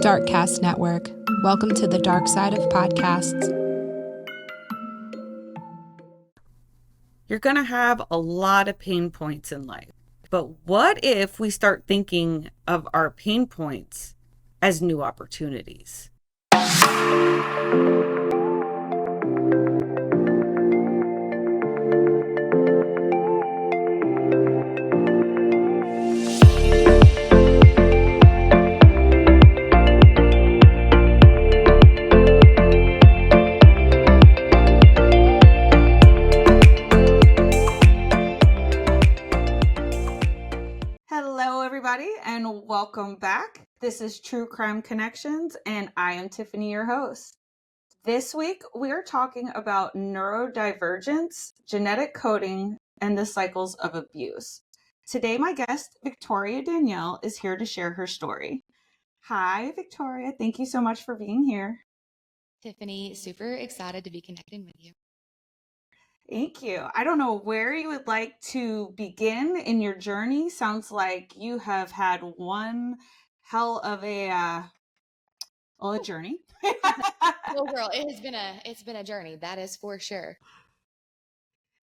Darkcast Network. Welcome to the dark side of podcasts. You're going to have a lot of pain points in life. But what if we start thinking of our pain points as new opportunities? Hello, everybody, and welcome back. This is True Crime Connections, and I am Tiffany, your host. This week, we are talking about neurodivergence, genetic coding, and the cycles of abuse. Today, my guest, Victoria Danielle, is here to share her story. Hi, Victoria. Thank you so much for being here. Tiffany, super excited to be connecting with you. Thank you. I don't know where you would like to begin in your journey. Sounds like you have had one hell of a journey. Well, girl, it's been a journey, that is for sure.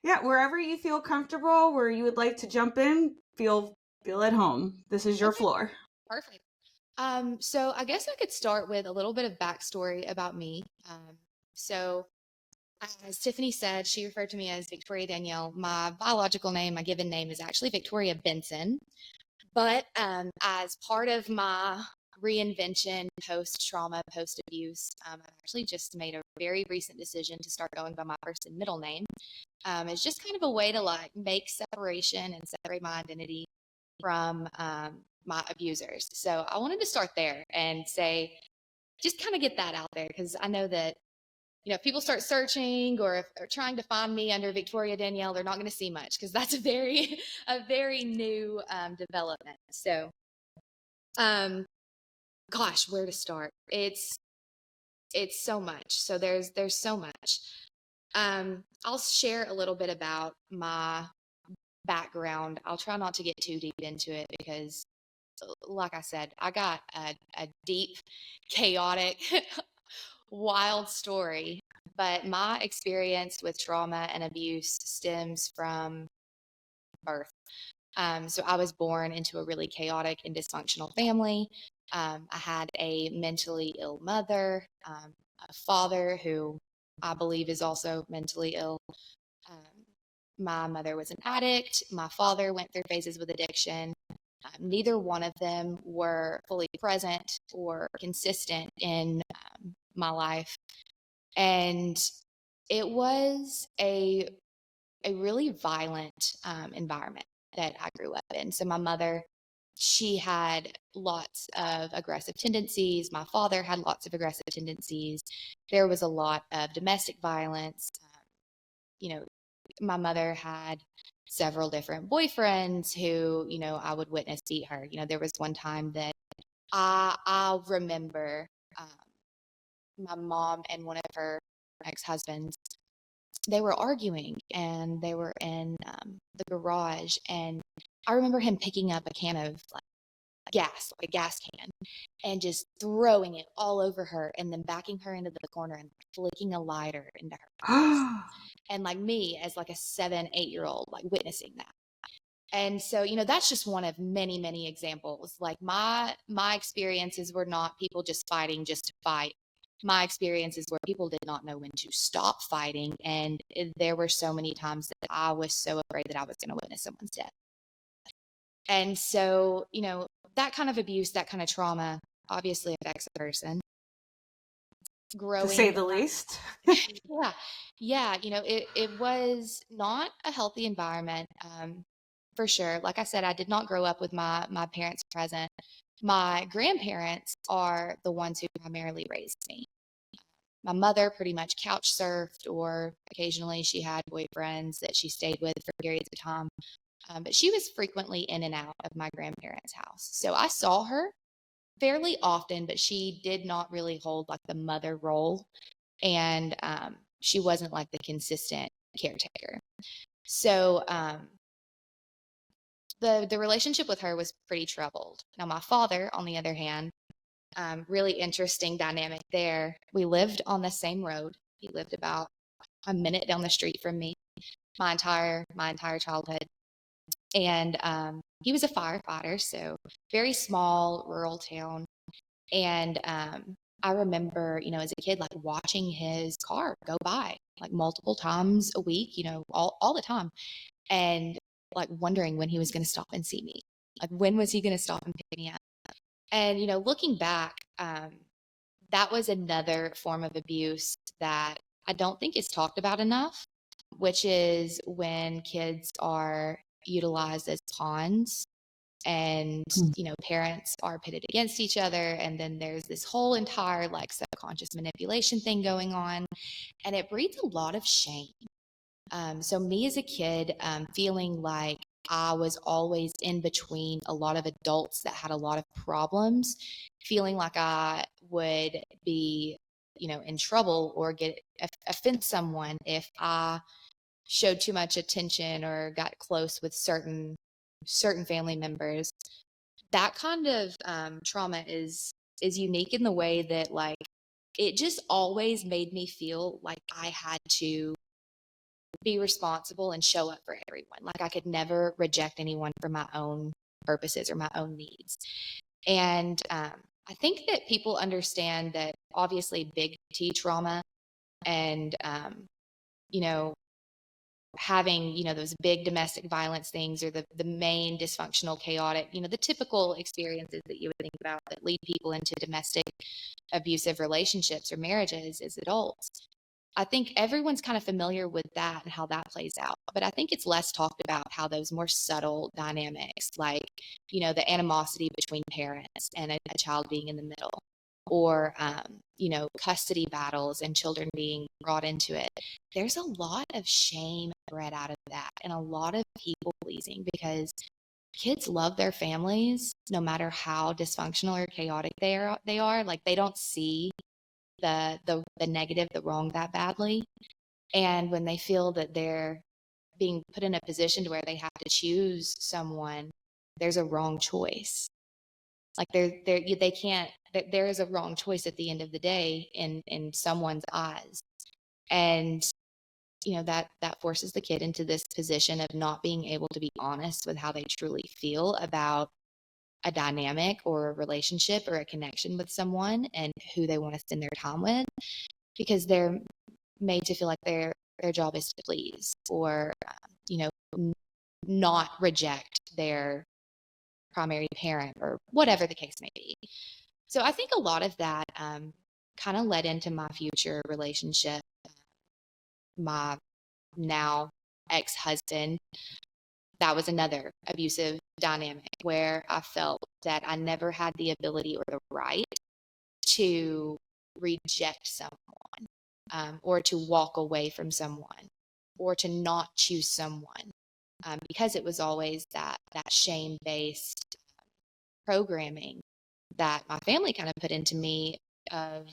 Yeah, wherever you feel comfortable, where you would like to jump in, feel at home. This is your floor. Perfect. So I guess I could start with a little bit of backstory about me. So as Tiffany said, she referred to me as Victoria Danielle. My biological name, my given name is actually Victoria Benson. But as part of my reinvention, post-trauma, post-abuse, I've actually just made a very recent decision to start going by my first and middle name. It's just kind of a way to like make separation and separate my identity from my abusers. So I wanted to start there and say, just kind of get that out there, because I know that, if people start searching or trying to find me under Victoria Danielle, they're not going to see much, because that's a very new development. So, gosh, where to start? It's so much. So there's so much. I'll share a little bit about my background. I'll try not to get too deep into it because, like I said, I got a deep, chaotic, wild story. But my experience with trauma and abuse stems from birth. So I was born into a really chaotic and dysfunctional family. I had a mentally ill mother, a father who I believe is also mentally ill. My mother was an addict. My father went through phases with addiction. Neither one of them were fully present or consistent in my life. And it was a really violent environment that I grew up in. So my mother, she had lots of aggressive tendencies. My father had lots of aggressive tendencies. There was a lot of domestic violence. My mother had several different boyfriends who, I would witness beat her. There was one time that I remember my mom and one of her ex-husbands, they were arguing and they were in the garage, and I remember him picking up a can of gas, like a gas can, and just throwing it all over her, and then backing her into the corner and flicking a lighter into her face. And me as a 7-8-year-old, witnessing that. And so, that's just one of many, many examples. My experiences were not people just fighting just to fight. My experiences were people did not know when to stop fighting. And there were so many times that I was so afraid that I was going to witness someone's death. And so, that kind of abuse, that kind of trauma obviously affects a person. Growing, to say the least. Yeah. It was not a healthy environment, for sure. Like I said, I did not grow up with my parents present. My grandparents are the ones who primarily raised me. My mother pretty much couch surfed, or occasionally she had boyfriends that she stayed with for periods of time. But she was frequently in and out of my grandparents' house. So I saw her fairly often, but she did not really hold the mother role. And she wasn't the consistent caretaker. So the relationship with her was pretty troubled. Now, my father, on the other hand, really interesting dynamic there. We lived on the same road. He lived about a minute down the street from me my entire childhood. And he was a firefighter, so very small rural town. And I remember, as a kid, like watching his car go by like multiple times a week, all the time. And like wondering when he was going to stop and see me. Like, when was he going to stop and pick me up? And, looking back, that was another form of abuse that I don't think is talked about enough, which is when kids are utilized as pawns and, parents are pitted against each other. And then there's this whole entire like subconscious manipulation thing going on. And it breeds a lot of shame. So me as a kid, feeling like I was always in between a lot of adults that had a lot of problems, feeling like I would be, in trouble or offend someone if I showed too much attention or got close with certain family members. That kind of trauma is unique in the way that like it just always made me feel like I had to be responsible and show up for everyone. Like I could never reject anyone for my own purposes or my own needs. And I think that people understand that obviously big T trauma and, having, those big domestic violence things or the main dysfunctional, chaotic, the typical experiences that you would think about that lead people into domestic abusive relationships or marriages as adults. I think everyone's kind of familiar with that and how that plays out. But I think it's less talked about how those more subtle dynamics, like, the animosity between parents and a child being in the middle, or, custody battles and children being brought into it. There's a lot of shame bred out of that and a lot of people pleasing because kids love their families no matter how dysfunctional or chaotic they are. Like they don't see the negative, the wrong that badly. And when they feel that they're being put in a position to where they have to choose someone, there's a wrong choice. Like they can't, there is a wrong choice at the end of the day in someone's eyes. And, that forces the kid into this position of not being able to be honest with how they truly feel about a dynamic or a relationship or a connection with someone and who they want to spend their time with, because they're made to feel like their job is to please or, not reject their primary parent or whatever the case may be. So I think a lot of that kind of led into my future relationship. My now ex-husband, that was another abusive dynamic where I felt that I never had the ability or the right to reject someone or to walk away from someone or to not choose someone because it was always that shame-based programming that my family kind of put into me of,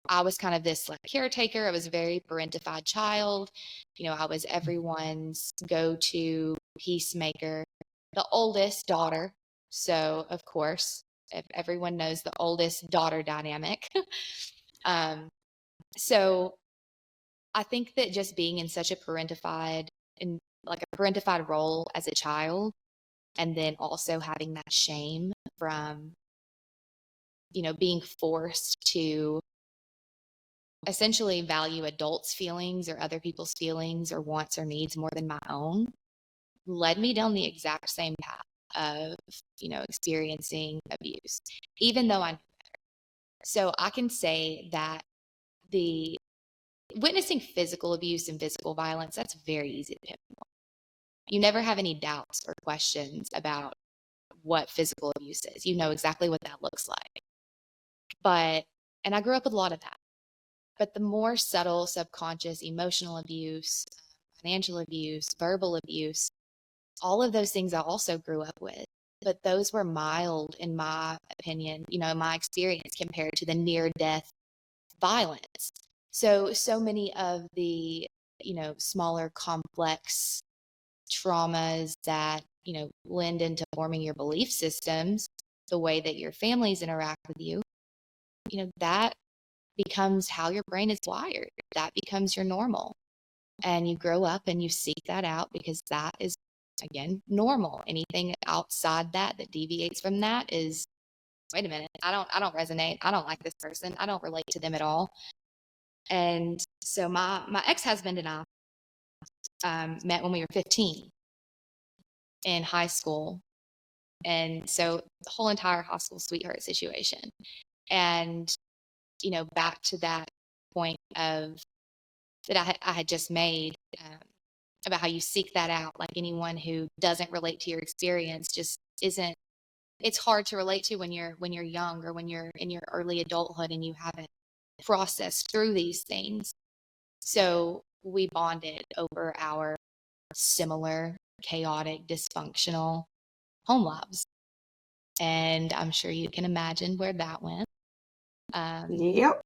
I was kind of this like caretaker. I was a very parentified child. I was everyone's go-to peacemaker, the oldest daughter. So of course, if everyone knows the oldest daughter dynamic. So I think that just being in such a parentified role as a child, and then also having that shame from, being forced to essentially value adults' feelings or other people's feelings or wants or needs more than my own, led me down the exact same path of, experiencing abuse, even though I knew better. So I can say that the witnessing physical abuse and physical violence, that's very easy to pinpoint. You never have any doubts or questions about what physical abuse is. You know exactly what that looks like. And I grew up with a lot of that. But the more subtle, subconscious, emotional abuse, financial abuse, verbal abuse, all of those things I also grew up with. But those were mild, in my opinion, in my experience, compared to the near-death violence. So many of the, smaller, complex traumas that, blend into forming your belief systems the way that your families interact with you, that becomes how your brain is wired. That becomes your normal. And you grow up and you seek that out because that is, again, normal. Anything outside that deviates from that is, wait a minute, I don't resonate. I don't like this person. I don't relate to them at all. And so my ex-husband and I met when we were 15 in high school. And so the whole entire high school sweetheart situation. And, back to that point of that I had just made about how you seek that out. Like anyone who doesn't relate to your experience just isn't, it's hard to relate to when you're young or when you're in your early adulthood and you haven't processed through these things. So we bonded over our similar, chaotic, dysfunctional home lives. And I'm sure you can imagine where that went. Yep.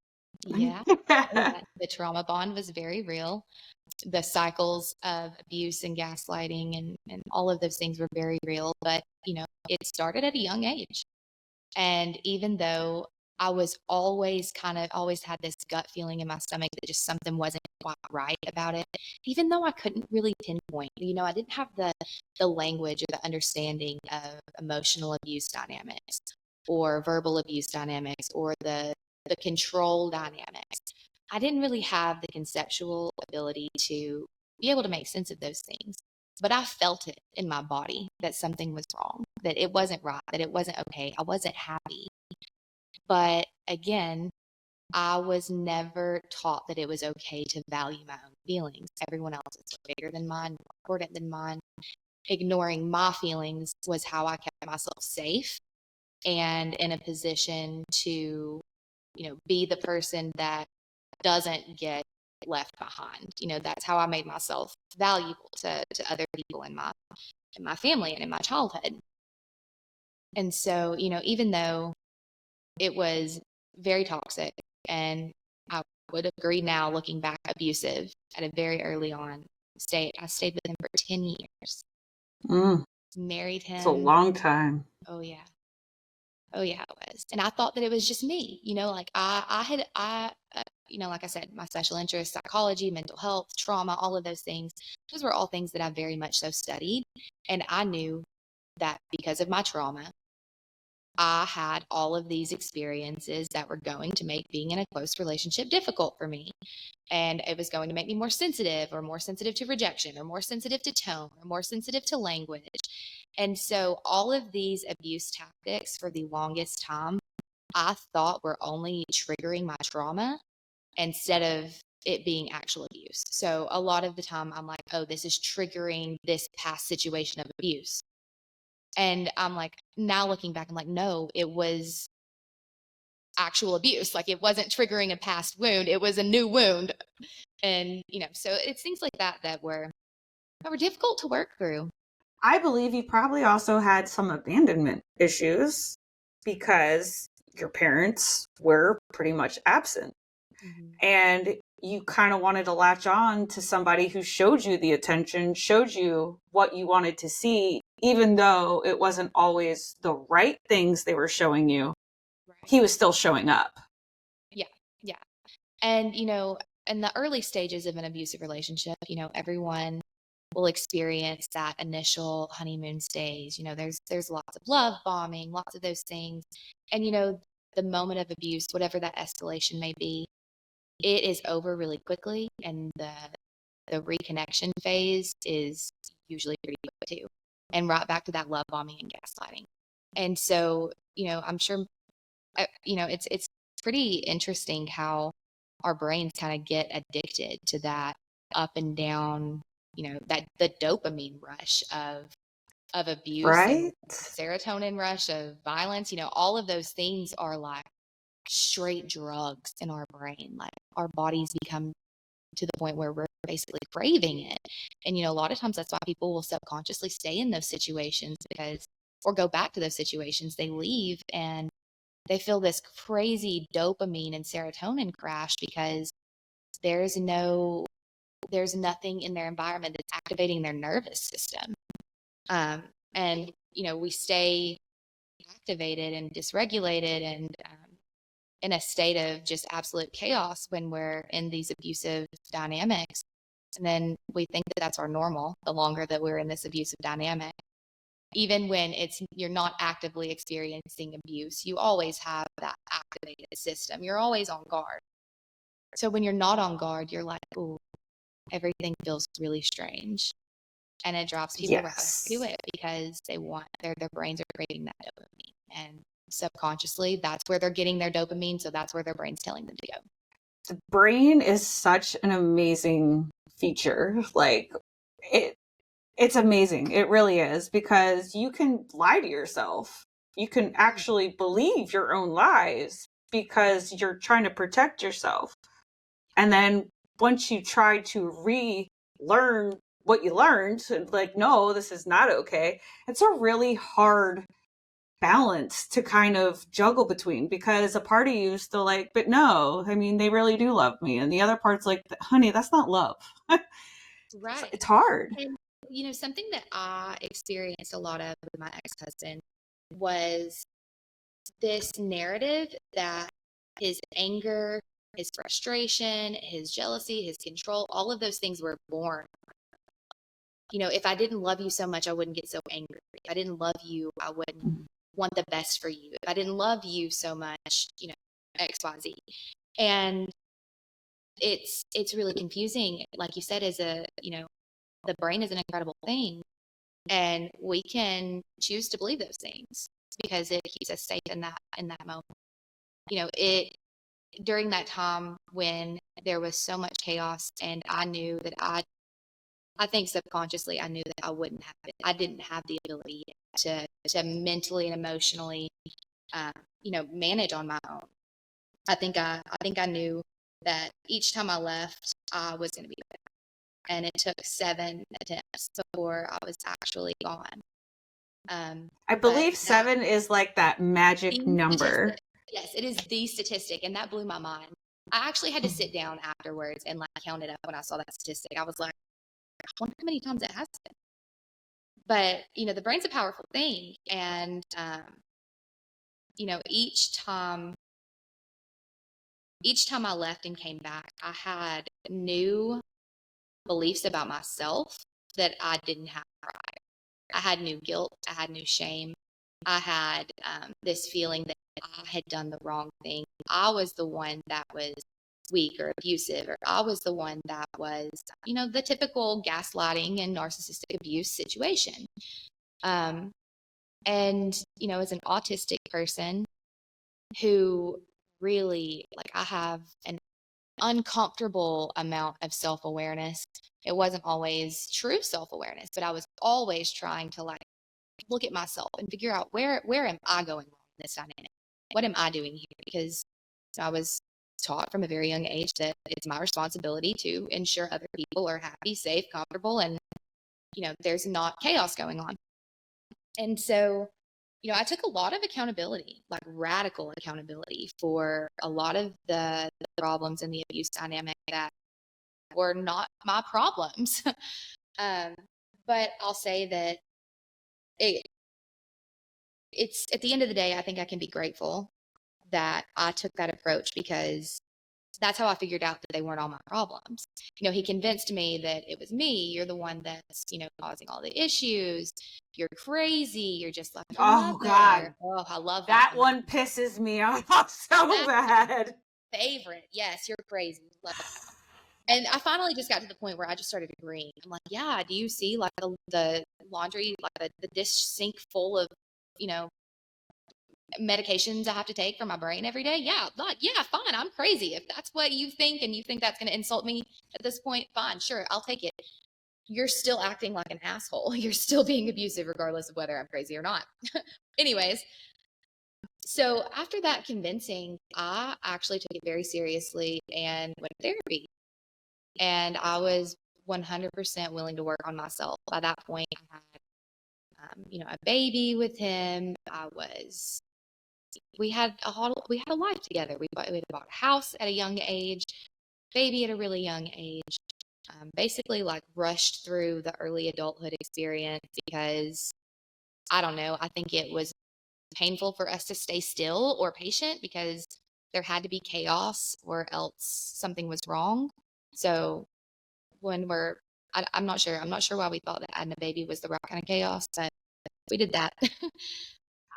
Yeah. The trauma bond was very real. The cycles of abuse and gaslighting and all of those things were very real. But, it started at a young age. And even though I was always had this gut feeling in my stomach that just something wasn't quite right about it, even though I couldn't really pinpoint, I didn't have the language or the understanding of emotional abuse dynamics or verbal abuse dynamics or the control dynamics. I didn't really have the conceptual ability to be able to make sense of those things. But I felt it in my body that something was wrong, that it wasn't right, that it wasn't okay. I wasn't happy. But again, I was never taught that it was okay to value my own feelings. Everyone else is bigger than mine, more important than mine. Ignoring my feelings was how I kept myself safe and in a position to, be the person that doesn't get left behind. That's how I made myself valuable to other people in my family and in my childhood. And so, even though it was very toxic and I would agree now looking back, abusive at a very early on state, I stayed with him for 10 years. Married him. It's a long time. Oh yeah. Oh yeah, it was. And I thought that it was just me, like like I said, my special interests, psychology, mental health, trauma, all of those things, those were all things that I very much so studied. And I knew that because of my trauma, I had all of these experiences that were going to make being in a close relationship difficult for me. And it was going to make me more sensitive to rejection or more sensitive to tone or more sensitive to language. And so all of these abuse tactics for the longest time, I thought were only triggering my trauma instead of it being actual abuse. So a lot of the time I'm like, oh, this is triggering this past situation of abuse. And I'm like, now looking back, I'm like, no, it was actual abuse. Like it wasn't triggering a past wound. It was a new wound. And, so it's things like that were difficult to work through. I believe you probably also had some abandonment issues because your parents were pretty much absent. And you kind of wanted to latch on to somebody who showed you the attention, showed you what you wanted to see, even though it wasn't always the right things they were showing you. Right. He was still showing up. Yeah. Yeah. And, in the early stages of an abusive relationship, everyone will experience that initial honeymoon stage. There's lots of love bombing, lots of those things. And, the moment of abuse, whatever that escalation may be, it is over really quickly. And the reconnection phase is usually pretty quick too. And right back to that love bombing and gaslighting. And so, I'm sure, it's pretty interesting how our brains kind of get addicted to that up and down, that the dopamine rush of abuse, right? And serotonin rush of violence, all of those things are like straight drugs in our brain. Like our bodies become to the point where we're basically craving it. And, a lot of times that's why people will subconsciously stay in those situations or go back to those situations. They leave and they feel this crazy dopamine and serotonin crash because there's nothing in their environment that's activating their nervous system. And, we stay activated and dysregulated and in a state of just absolute chaos when we're in these abusive dynamics. And then we think that that's our normal the longer that we're in this abusive dynamic. Even when you're not actively experiencing abuse, you always have that activated system. You're always on guard. So when you're not on guard, you're like, ooh, everything feels really strange. And it drives people right to it because their brains are craving that dopamine. And subconsciously, that's where they're getting their dopamine. So that's where their brain's telling them to go. The brain is such an amazing feature. Like it's amazing. It really is, because you can lie to yourself. You can actually believe your own lies because you're trying to protect yourself. And then once you try to relearn what you learned, like, no, this is not okay. It's a really hard balance to kind of juggle between, because a part of you is still like, but no, I mean, they really do love me. And the other part's like, honey, that's not love. Right. It's hard. And, something that I experienced a lot of with my ex-husband was this narrative that his anger, his frustration, his jealousy, his control, all of those things were born. If I didn't love you so much, I wouldn't get so angry. If I didn't love you, I wouldn't want the best for you. If I didn't love you so much, X, Y, Z. And it's really confusing. Like you said, the brain is an incredible thing, and we can choose to believe those things because it keeps us safe in that moment. During that time when there was so much chaos, and I knew that I think subconsciously I knew that I wouldn't have it. I didn't have the ability to mentally and emotionally, manage on my own. I think I knew that each time I left, I was going to be better. And it took 7 attempts before I was actually gone. I believe 7 is like that magic number. Yes, it is the statistic. And that blew my mind. I actually had to sit down afterwards and count it up when I saw that statistic. I was like, I wonder how many times it has been. But, the brain's a powerful thing. And, each time I left and came back, I had new beliefs about myself that I didn't have prior. I had new guilt. I had new shame. I had this feeling that I had done the wrong thing. I was the one that was weak or abusive, or I was the one that was, the typical gaslighting and narcissistic abuse situation. And, as an autistic person who really, I have an uncomfortable amount of self-awareness. It wasn't always true self-awareness, but I was always trying to look at myself and figure out where am I going wrong in this dynamic? What am I doing here? Because I was taught from a very young age that it's my responsibility to ensure other people are happy, safe, comfortable, and there's not chaos going on. And so I took a lot of accountability, radical accountability, for a lot of the problems in the abuse dynamic that were not my problems. But I'll say that it's at the end of the day, I think I can be grateful that I took that approach, because that's how I figured out that they weren't all my problems. He convinced me that it was me. You're the one that's, causing all the issues. You're crazy. You're just like, oh God. Oh, I love that one. Pisses me off so bad. Favorite. Yes, you're crazy. And I finally just got to the point where I just started agreeing. I'm like, yeah, do you see the laundry, the dish sink full of, medications I have to take for my brain every day? Yeah, fine. I'm crazy. If that's what you think, and you think that's going to insult me at this point, fine, sure, I'll take it. You're still acting like an asshole. You're still being abusive, regardless of whether I'm crazy or not. Anyways, so after that convincing, I actually took it very seriously and went to therapy. And I was 100% willing to work on myself. By that point, I had, a baby with him. We had a life together. We had bought a house at a young age, baby at a really young age. Basically, rushed through the early adulthood experience because, I don't know, I think it was painful for us to stay still or patient because there had to be chaos or else something was wrong. So when I'm not sure. I'm not sure why we thought that adding a baby was the right kind of chaos, but we did that.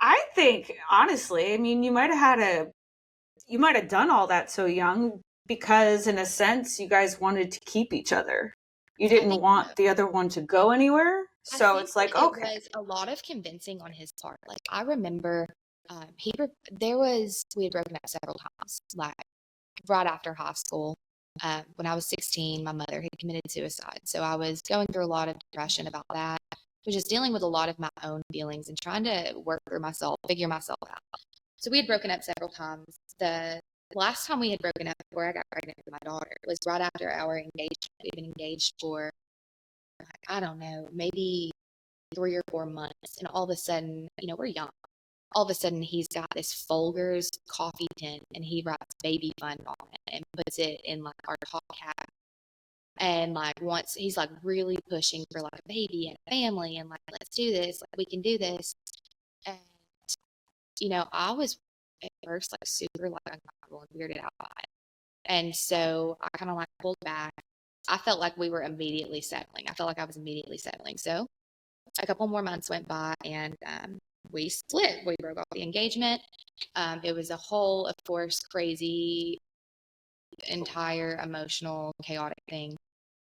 I think honestly, I mean, you might have done all that so young because in a sense you guys wanted to keep each other. You I didn't think want the other one to go anywhere. I So think it's that like, it okay. was a lot of convincing on his part. Like I remember, we had broken up several times. Like right after high school, when I was 16, my mother had committed suicide. So I was going through a lot of depression about that. I was just dealing with a lot of my own feelings and trying to work through myself, figure myself out. So we had broken up several times. The last time we had broken up before I got pregnant with my daughter was right after our engagement. We'd been engaged for, I don't know, maybe 3 or 4 months. And all of a sudden, we're young. All of a sudden, he's got this Folgers coffee tin and he writes baby fund on it and puts it in like our top cap. And like once he's like really pushing for like a baby and a family and like, let's do this, like we can do this. And, I was at first like super like uncomfortable and weirded out by it. And so I kind of like pulled back. I felt like we were immediately settling. I felt like I was immediately settling. So a couple more months went by and we split. We broke off the engagement. It was a whole, of course, crazy, entire emotional, chaotic thing.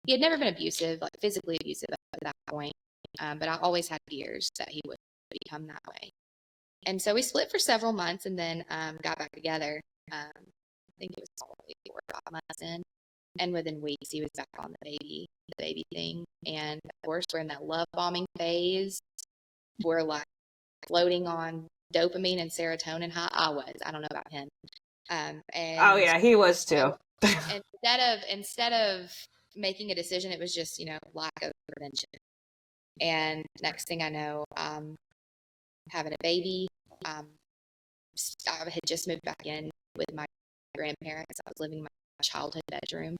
He had never been abusive, like physically abusive up to that point, but I always had fears that he would become that way. And so we split for several months and then got back together. I think it was probably 4 or 5 months in. And within weeks, he was back on the baby thing. And of course, we're in that love bombing phase. We're like floating on dopamine and serotonin high. I don't know about him. Oh And yeah, he was too. instead of making a decision, it was just, lack of prevention. And next thing I know, having a baby. I had just moved back in with my grandparents. I was living in my childhood bedroom.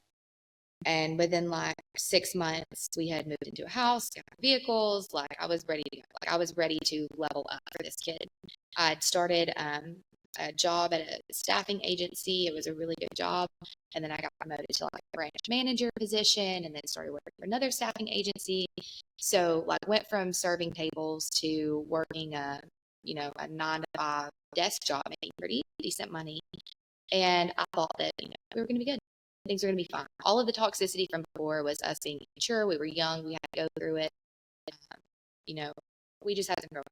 And within like 6 months, we had moved into a house, got vehicles. Like I was ready to go. Like I was ready to level up for this kid. I'd started a job at a staffing agency. It was a really good job. And then I got promoted to like a branch manager position and then started working for another staffing agency. So like went from serving tables to working a 9 to 5 desk job, making pretty decent money. And I thought that, we were going to be good. Things were going to be fine. All of the toxicity from before was us being immature. We were young. We had to go through it. We just had some growing.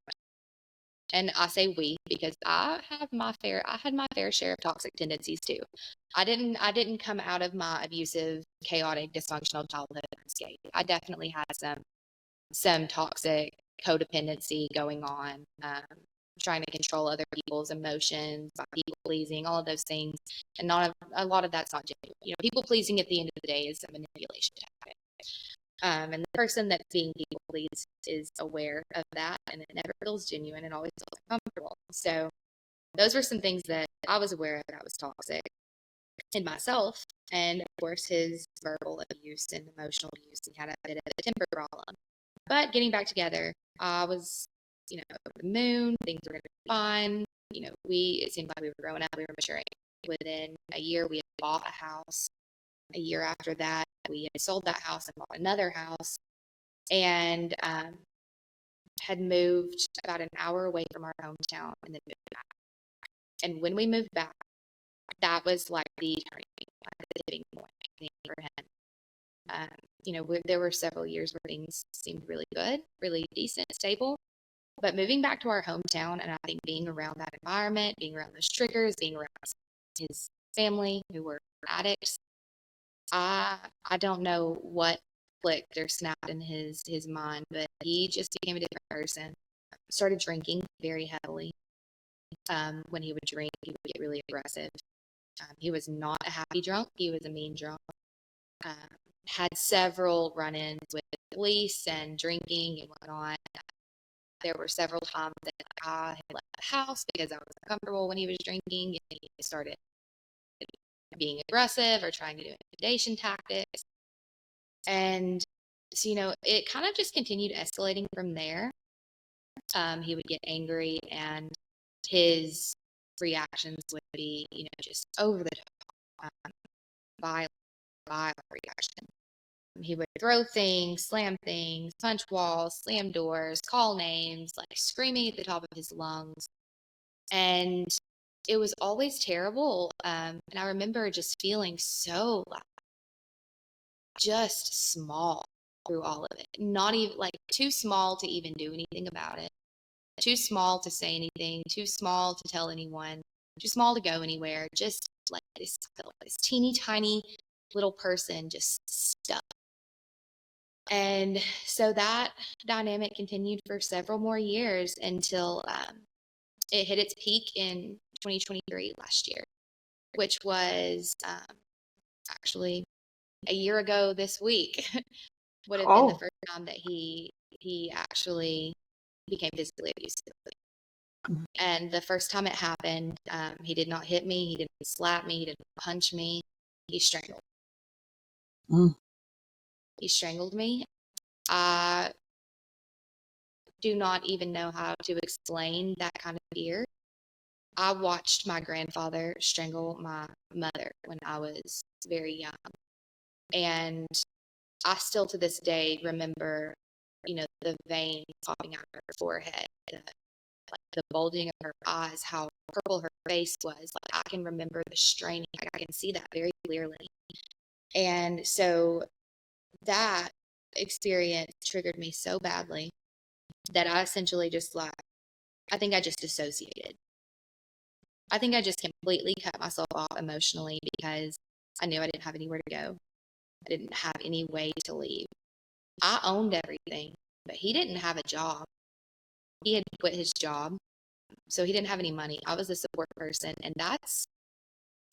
And I say we because I had my fair share of toxic tendencies too. I didn't come out of my abusive, chaotic, dysfunctional childhood unscathed. I definitely had some toxic codependency going on, trying to control other people's emotions, by people pleasing, all of those things. And not a lot of that's not genuine. People pleasing at the end of the day is a manipulation tactic. And the person that's being people pleased is aware of that, and it never feels genuine. It always feels uncomfortable. So those were some things that I was aware of that I was toxic in myself. And of course, his verbal abuse and emotional abuse. He had a bit of a temper problem. But getting back together, I was, over the moon. Things were going to be fine. It seemed like we were growing up. We were maturing. Within a year, we had bought a house. A year after that, we had sold that house and bought another house, and had moved about an hour away from our hometown, and then moved back. And when we moved back, that was like the turning point, like the tipping point, I think, for him. There were several years where things seemed really good, really decent, stable. But moving back to our hometown, and I think being around that environment, being around those triggers, being around his family who were addicts, I don't know what clicked or snapped in his mind, but he just became a different person. Started drinking very heavily. When he would drink, he would get really aggressive. He was not a happy drunk. He was a mean drunk. Had several run-ins with police and drinking and whatnot. There were several times that I had left the house because I was uncomfortable when he was drinking, and he started being aggressive or trying to do intimidation tactics. And so, it kind of just continued escalating from there. He would get angry and his reactions would be, just over the top, violent reaction. He would throw things, slam things, punch walls, slam doors, call names, like screaming at the top of his lungs. And it was always terrible. And I remember just feeling so just small through all of it. Not even too small to even do anything about it. Too small to say anything, too small to tell anyone, too small to go anywhere. Just like this teeny tiny little person just stuck. And so that dynamic continued for several more years until it hit its peak in 2023 last year, which was actually a year ago this week. Would have been the first time that he actually became physically abusive. And the first time it happened, he did not hit me, he didn't slap me, he didn't punch me, he strangled. He strangled me. I do not even know how to explain that kind of fear. I watched my grandfather strangle my mother when I was very young. And I still to this day remember, the veins popping out of her forehead, the bulging of her eyes, how purple her face was. I can remember the straining. I can see that very clearly. And so that experience triggered me so badly that I essentially just I think I just dissociated. I think I just completely cut myself off emotionally because I knew I didn't have anywhere to go. I didn't have any way to leave. I owned everything, but he didn't have a job. He had quit his job, so he didn't have any money. I was the support person, and that's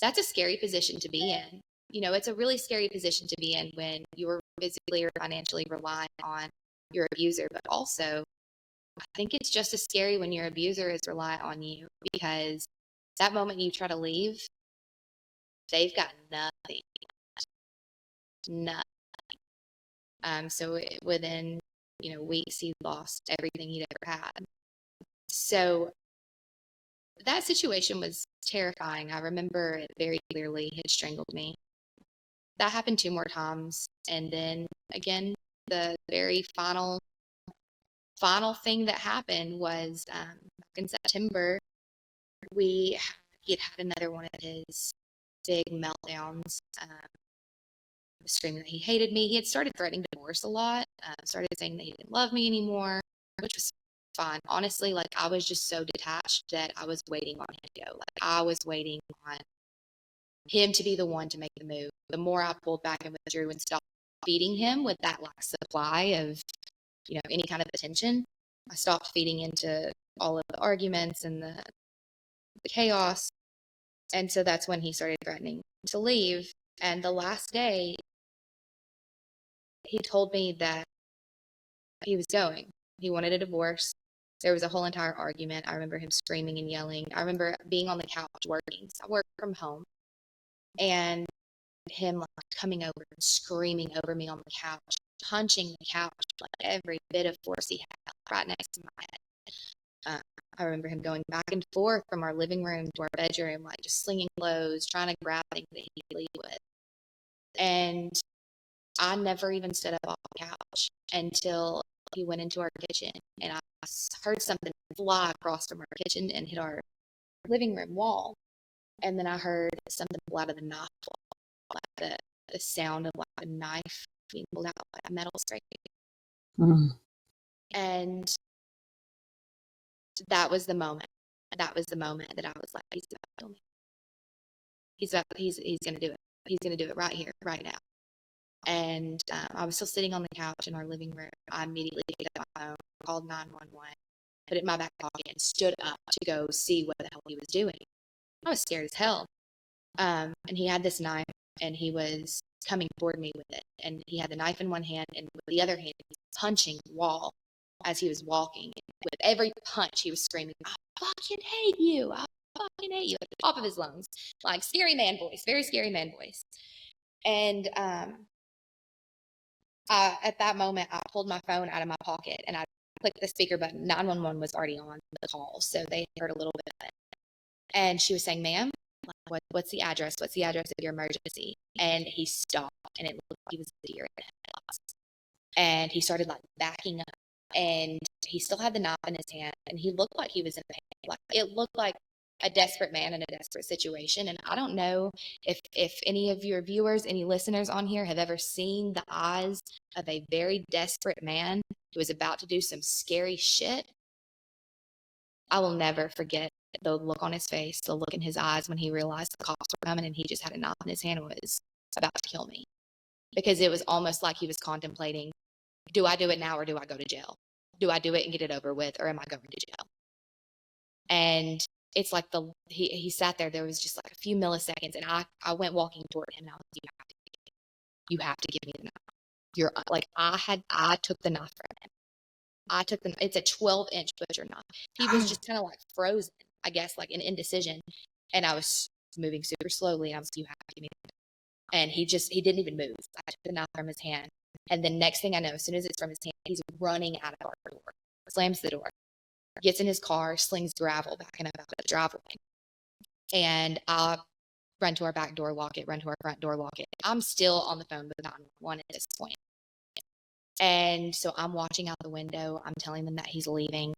a scary position to be in. It's a really scary position to be in when you're physically or financially relying on your abuser, but also I think it's just as scary when your abuser is reliant on you, because that moment you try to leave, they've got nothing. So within, weeks, he lost everything he'd ever had. So that situation was terrifying. I remember it very clearly. He had strangled me. That happened 2 more times. And then again, the very final thing that happened was back in September, he had another one of his big meltdowns, screaming that he hated me. He had started threatening divorce a lot, started saying that he didn't love me anymore, which was fine. Honestly, I was just so detached that I was waiting on him to go. I was waiting on him to be the one to make the move. The more I pulled back and withdrew and stopped feeding him with that supply of, any kind of attention, I stopped feeding into all of the arguments and the chaos. And so that's when he started threatening to leave. And the last day, he told me that he was going. He wanted a divorce. There was a whole entire argument. I remember him screaming and yelling. I remember being on the couch working. So I work from home. And him coming over and screaming over me on the couch, punching the couch, every bit of force he had right next to my head. I remember him going back and forth from our living room to our bedroom, just slinging clothes, trying to grab things that he could leave with. And I never even stood up off the couch until he went into our kitchen, and I heard something fly across from our kitchen and hit our living room wall. And then I heard something pull out of the knife, the sound of a knife being pulled out, a metal scrape. And that was the moment. That was the moment that I was like, he's about to kill me. He's going to do it. He's going to do it right here, right now. And I was still sitting on the couch in our living room. I immediately picked up my phone, called 911, put it in my back pocket, and stood up to go see what the hell he was doing. I was scared as hell. And he had this knife, and he was coming toward me with it. And he had the knife in one hand, and with the other hand, he was punching the wall as he was walking. With every punch, he was screaming, "I fucking hate you! I fucking hate you!" at the top of his lungs, scary man voice, very scary man voice. And at that moment, I pulled my phone out of my pocket, and I clicked the speaker button. 911 was already on the call, so they heard a little bit of it. And she was saying, ma'am, what's the address? What's the address of your emergency? And he stopped, and it looked like he was a deer in headlights. And he started like backing up, and he still had the knife in his hand, and he looked like he was in pain. Like it looked like a desperate man in a desperate situation. And I don't know if any of your viewers, any listeners on here have ever seen the eyes of a very desperate man who is about to do some scary shit. I will never forget the look on his face, the look in his eyes when he realized the cops were coming and he just had a knife in his hand and was about to kill me. Because it was almost like he was contemplating, do I do it now or do I go to jail? Do I do it and get it over with, or am I going to jail? And it's like he sat there. There was just like a few milliseconds, and I went walking toward him, and I was like, you have to give me the knife. You're like, I took the knife from him. It's a 12-inch butcher knife. He was just kind of like frozen, I guess, like in indecision. And I was moving super slowly, and I was like, you have to give me the knife. And he didn't even move. I took the knife from his hand. And the next thing I know, as soon as it's from his hand, he's running out of our door, slams the door, gets in his car, slings gravel backing up out of the driveway. And I run to our back door, lock it, run to our front door, lock it. I'm still on the phone with 911 at this point. And so I'm watching out the window. I'm telling them that he's leaving.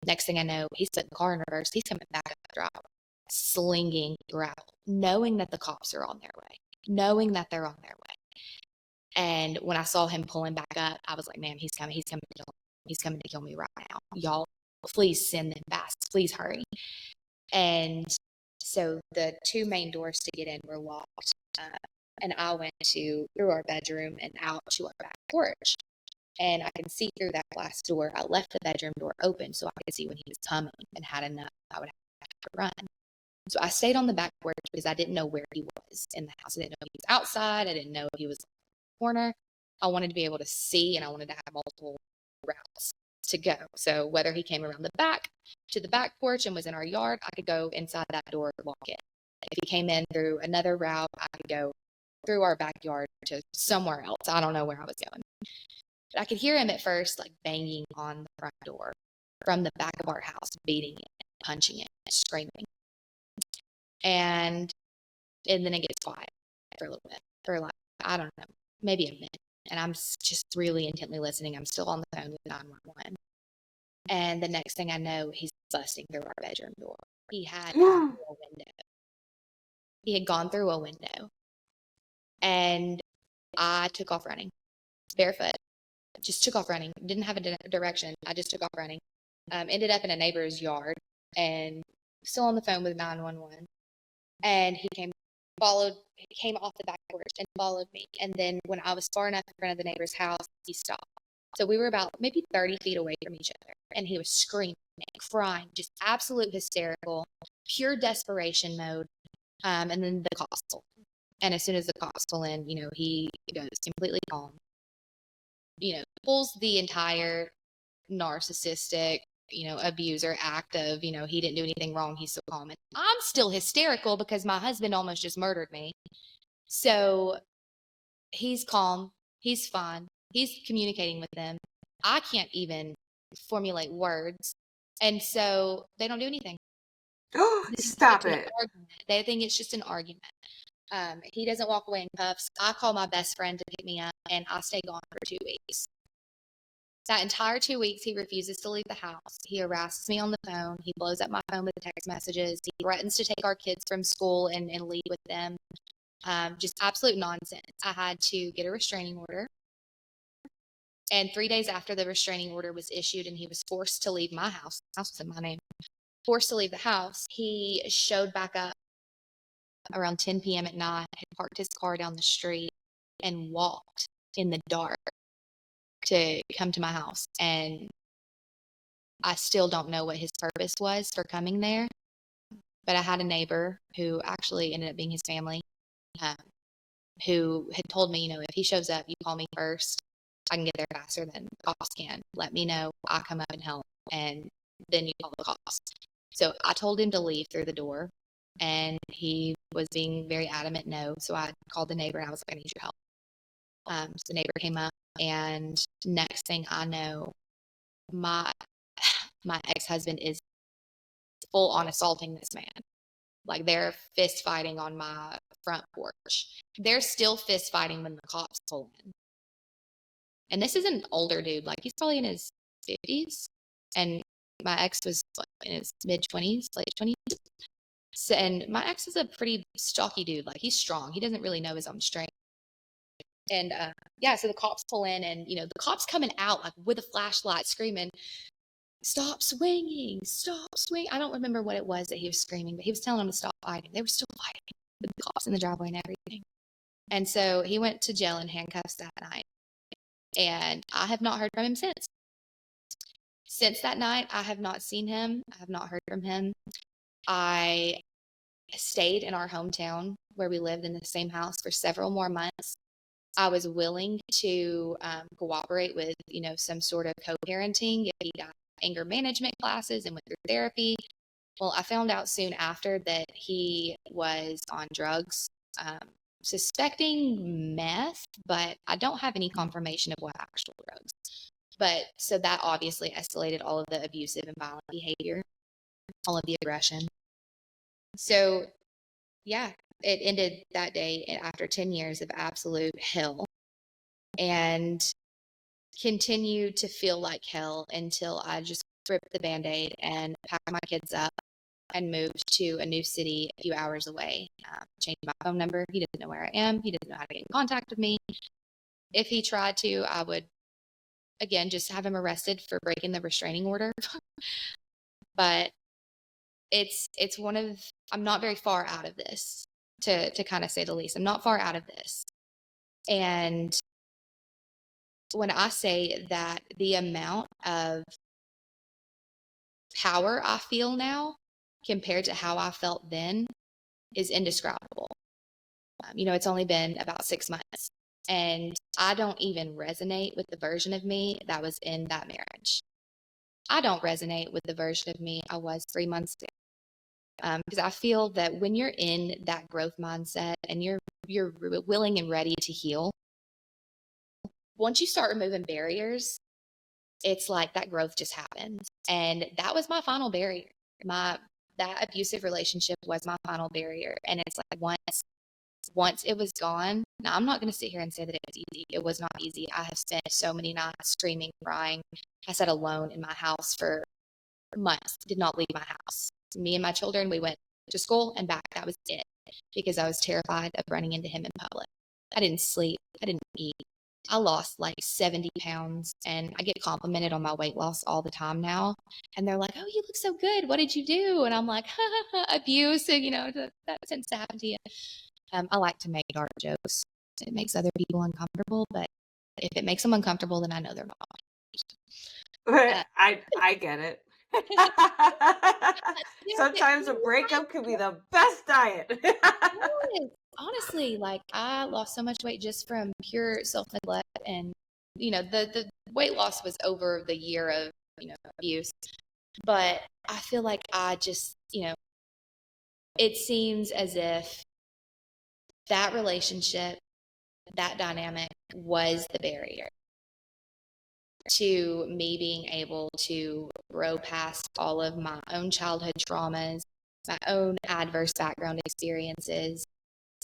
Next thing I know, he's put the car in reverse. He's coming back up the driveway, slinging gravel, knowing that the cops are on their way, knowing that they're on their way. And when I saw him pulling back up, I was like, man, he's coming to kill me. He's coming to kill me right now. Y'all, please send them fast. Please hurry. And so the two main doors to get in were locked. And I went through our bedroom and out to our back porch. And I could see through that glass door. I left the bedroom door open so I could see when he was coming, and had enough, I would have to run. So I stayed on the back porch because I didn't know where he was in the house. I didn't know if he was outside. I didn't know if he was in the corner. I wanted to be able to see, and I wanted to have multiple routes to go. So whether he came around the back to the back porch and was in our yard, I could go inside that door, lock it. If he came in through another route, I could go through our backyard to somewhere else. I don't know where I was going. But I could hear him at first, like banging on the front door from the back of our house, beating it, punching it, screaming. And then it gets quiet for a little bit, for like, I don't know, maybe a minute. And I'm just really intently listening. I'm still on the phone with 911. And the next thing I know, he's busting through our bedroom door. He had gone through a window. He had gone through a window. And I took off running, barefoot. Just took off running. Didn't have a direction. I just took off running. Ended up in a neighbor's yard, and still on the phone with 911. And he came off the back porch and followed me. And then when I was far enough in front of the neighbor's house, he stopped. So we were about maybe 30 feet away from each other. And he was screaming, crying, just absolute hysterical, pure desperation mode. And then the cops pulled. And as soon as the cops pull in, he goes completely calm. Pulls the entire narcissistic, abuser act of, he didn't do anything wrong. He's so calm. And I'm still hysterical because my husband almost just murdered me. So he's calm. He's fine. He's communicating with them. I can't even formulate words. And so they don't do anything. Stop it. They think it's just an argument. He doesn't walk away in cuffs. I call my best friend to pick me up, and I stay gone for 2 weeks. That entire 2 weeks, he refuses to leave the house. He harasses me on the phone. He blows up my phone with text messages. He threatens to take our kids from school and leave with them. Just absolute nonsense. I had to get a restraining order. And 3 days after the restraining order was issued and he was forced to leave my house, the house was in my name, forced to leave the house, he showed back up around 10 p.m. at night, had parked his car down the street and walked in the dark to come to my house. And I still don't know what his purpose was for coming there. But I had a neighbor who actually ended up being his family, who had told me, if he shows up, you call me first. I can get there faster than the cops can. Let me know. I'll come up and help. And then you call the cops. So I told him to leave through the door. And he was being very adamant no. So I called the neighbor and I was like, I need your help. So the neighbor came up, and next thing I know, my ex-husband is full on assaulting this man. Like, they're fist fighting on my front porch. They're still fist fighting when the cops pull in. And this is an older dude. Like, he's probably in his 50s. And my ex was in his mid-20s, late 20s. So, and my ex is a pretty stocky dude. Like, he's strong. He doesn't really know his own strength. And yeah, so the cops pull in, and the cops coming out like with a flashlight, screaming, "Stop swinging! Stop swinging!" I don't remember what it was that he was screaming, but he was telling them to stop fighting. They were still fighting with the cops in the driveway and everything. And so he went to jail in handcuffs that night, and I have not heard from him since. Since that night, I have not seen him. I have not heard from him. I stayed in our hometown where we lived in the same house for several more months. I was willing to cooperate with, some sort of co-parenting if he got anger management classes and went through therapy. Well, I found out soon after that he was on drugs, suspecting meth, but I don't have any confirmation of what actual drugs. But so that obviously escalated all of the abusive and violent behavior, all of the aggression. So yeah, it ended that day after 10 years of absolute hell, and continued to feel like hell until I just ripped the Band-Aid and packed my kids up and moved to a new city a few hours away. Changed my phone number. He doesn't know where I am. He doesn't know how to get in contact with me. If he tried to, I would, again, just have him arrested for breaking the restraining order. But it's one of, I'm not very far out of this, to kind of say the least. I'm not far out of this. And when I say that the amount of power I feel now compared to how I felt then is indescribable. It's only been about 6 months, and I don't even resonate with the version of me that was in that marriage. I don't resonate with the version of me I was 3 months ago. Because I feel that when you're in that growth mindset and you're willing and ready to heal, once you start removing barriers, it's like that growth just happens. And that was my final barrier. That abusive relationship was my final barrier. And it's like once it was gone, now I'm not going to sit here and say that it was easy. It was not easy. I have spent so many nights screaming, crying. I sat alone in my house for months, did not leave my house. Me and my children, we went to school and back. That was it, because I was terrified of running into him in public. I didn't sleep. I didn't eat. I lost like 70 pounds, and I get complimented on my weight loss all the time now. And they're like, "Oh, you look so good. What did you do?" And I'm like, abuse. So, that tends to happen to you. I like to make dark jokes. It makes other people uncomfortable, but if it makes them uncomfortable, then I know they're not. I get it. Sometimes a breakup could be the best diet. Honestly, like, I lost so much weight just from pure self-neglect, and the weight loss was over the year of abuse. But I feel like I just it seems as if that relationship, that dynamic was the barrier to me being able to grow past all of my own childhood traumas, my own adverse background experiences.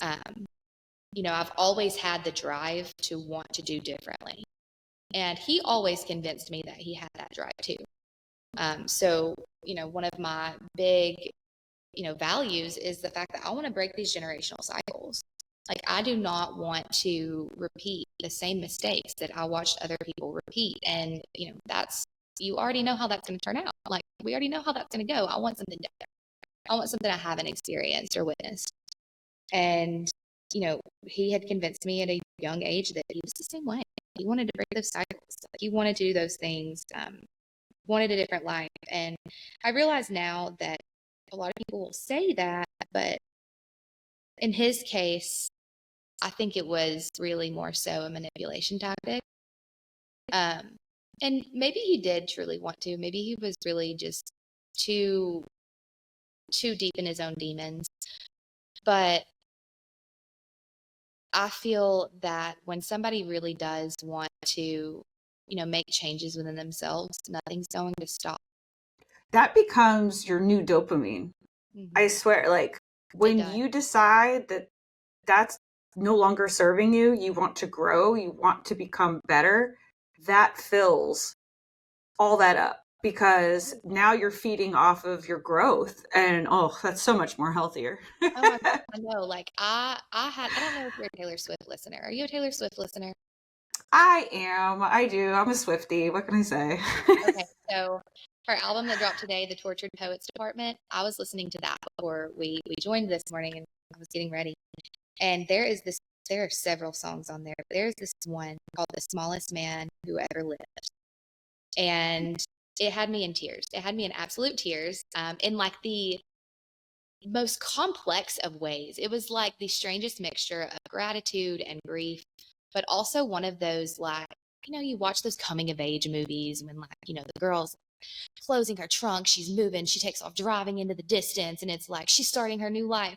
I've always had the drive to want to do differently. And he always convinced me that he had that drive too. So, one of my big, values is the fact that I want to break these generational cycles. Like, I do not want to repeat the same mistakes that I watched other people repeat. And, you already know how that's going to turn out. Like, we already know how that's going to go. I want something different. I want something I haven't experienced or witnessed. And, he had convinced me at a young age that he was the same way. He wanted to break those cycles. He wanted to do those things, wanted a different life. And I realize now that a lot of people will say that, but in his case, I think it was really more so a manipulation tactic. And maybe he did truly want to. Maybe he was really just too deep in his own demons. But I feel that when somebody really does want to make changes within themselves, nothing's going to stop. That becomes your new dopamine. I swear, like when you decide that that's no longer serving you, you want to grow, you want to become better, that fills all that up because now you're feeding off of your growth, and that's so much more healthier. Oh my gosh, I know. Like I don't know if you're a Taylor Swift listener. Are you a Taylor Swift listener? I do. I'm a Swiftie. What can I say? Okay, so her album that dropped today, The Tortured Poets Department, I was listening to that before we joined this morning, and I was getting ready. And there are several songs on there, but there's this one called The Smallest Man Who Ever Lived. And it had me in tears. It had me in absolute tears, in like the most complex of ways. It was like the strangest mixture of gratitude and grief, but also one of those, like, you watch those coming of age movies when, like, the girl's closing her trunk, she's moving, she takes off driving into the distance, and it's like she's starting her new life.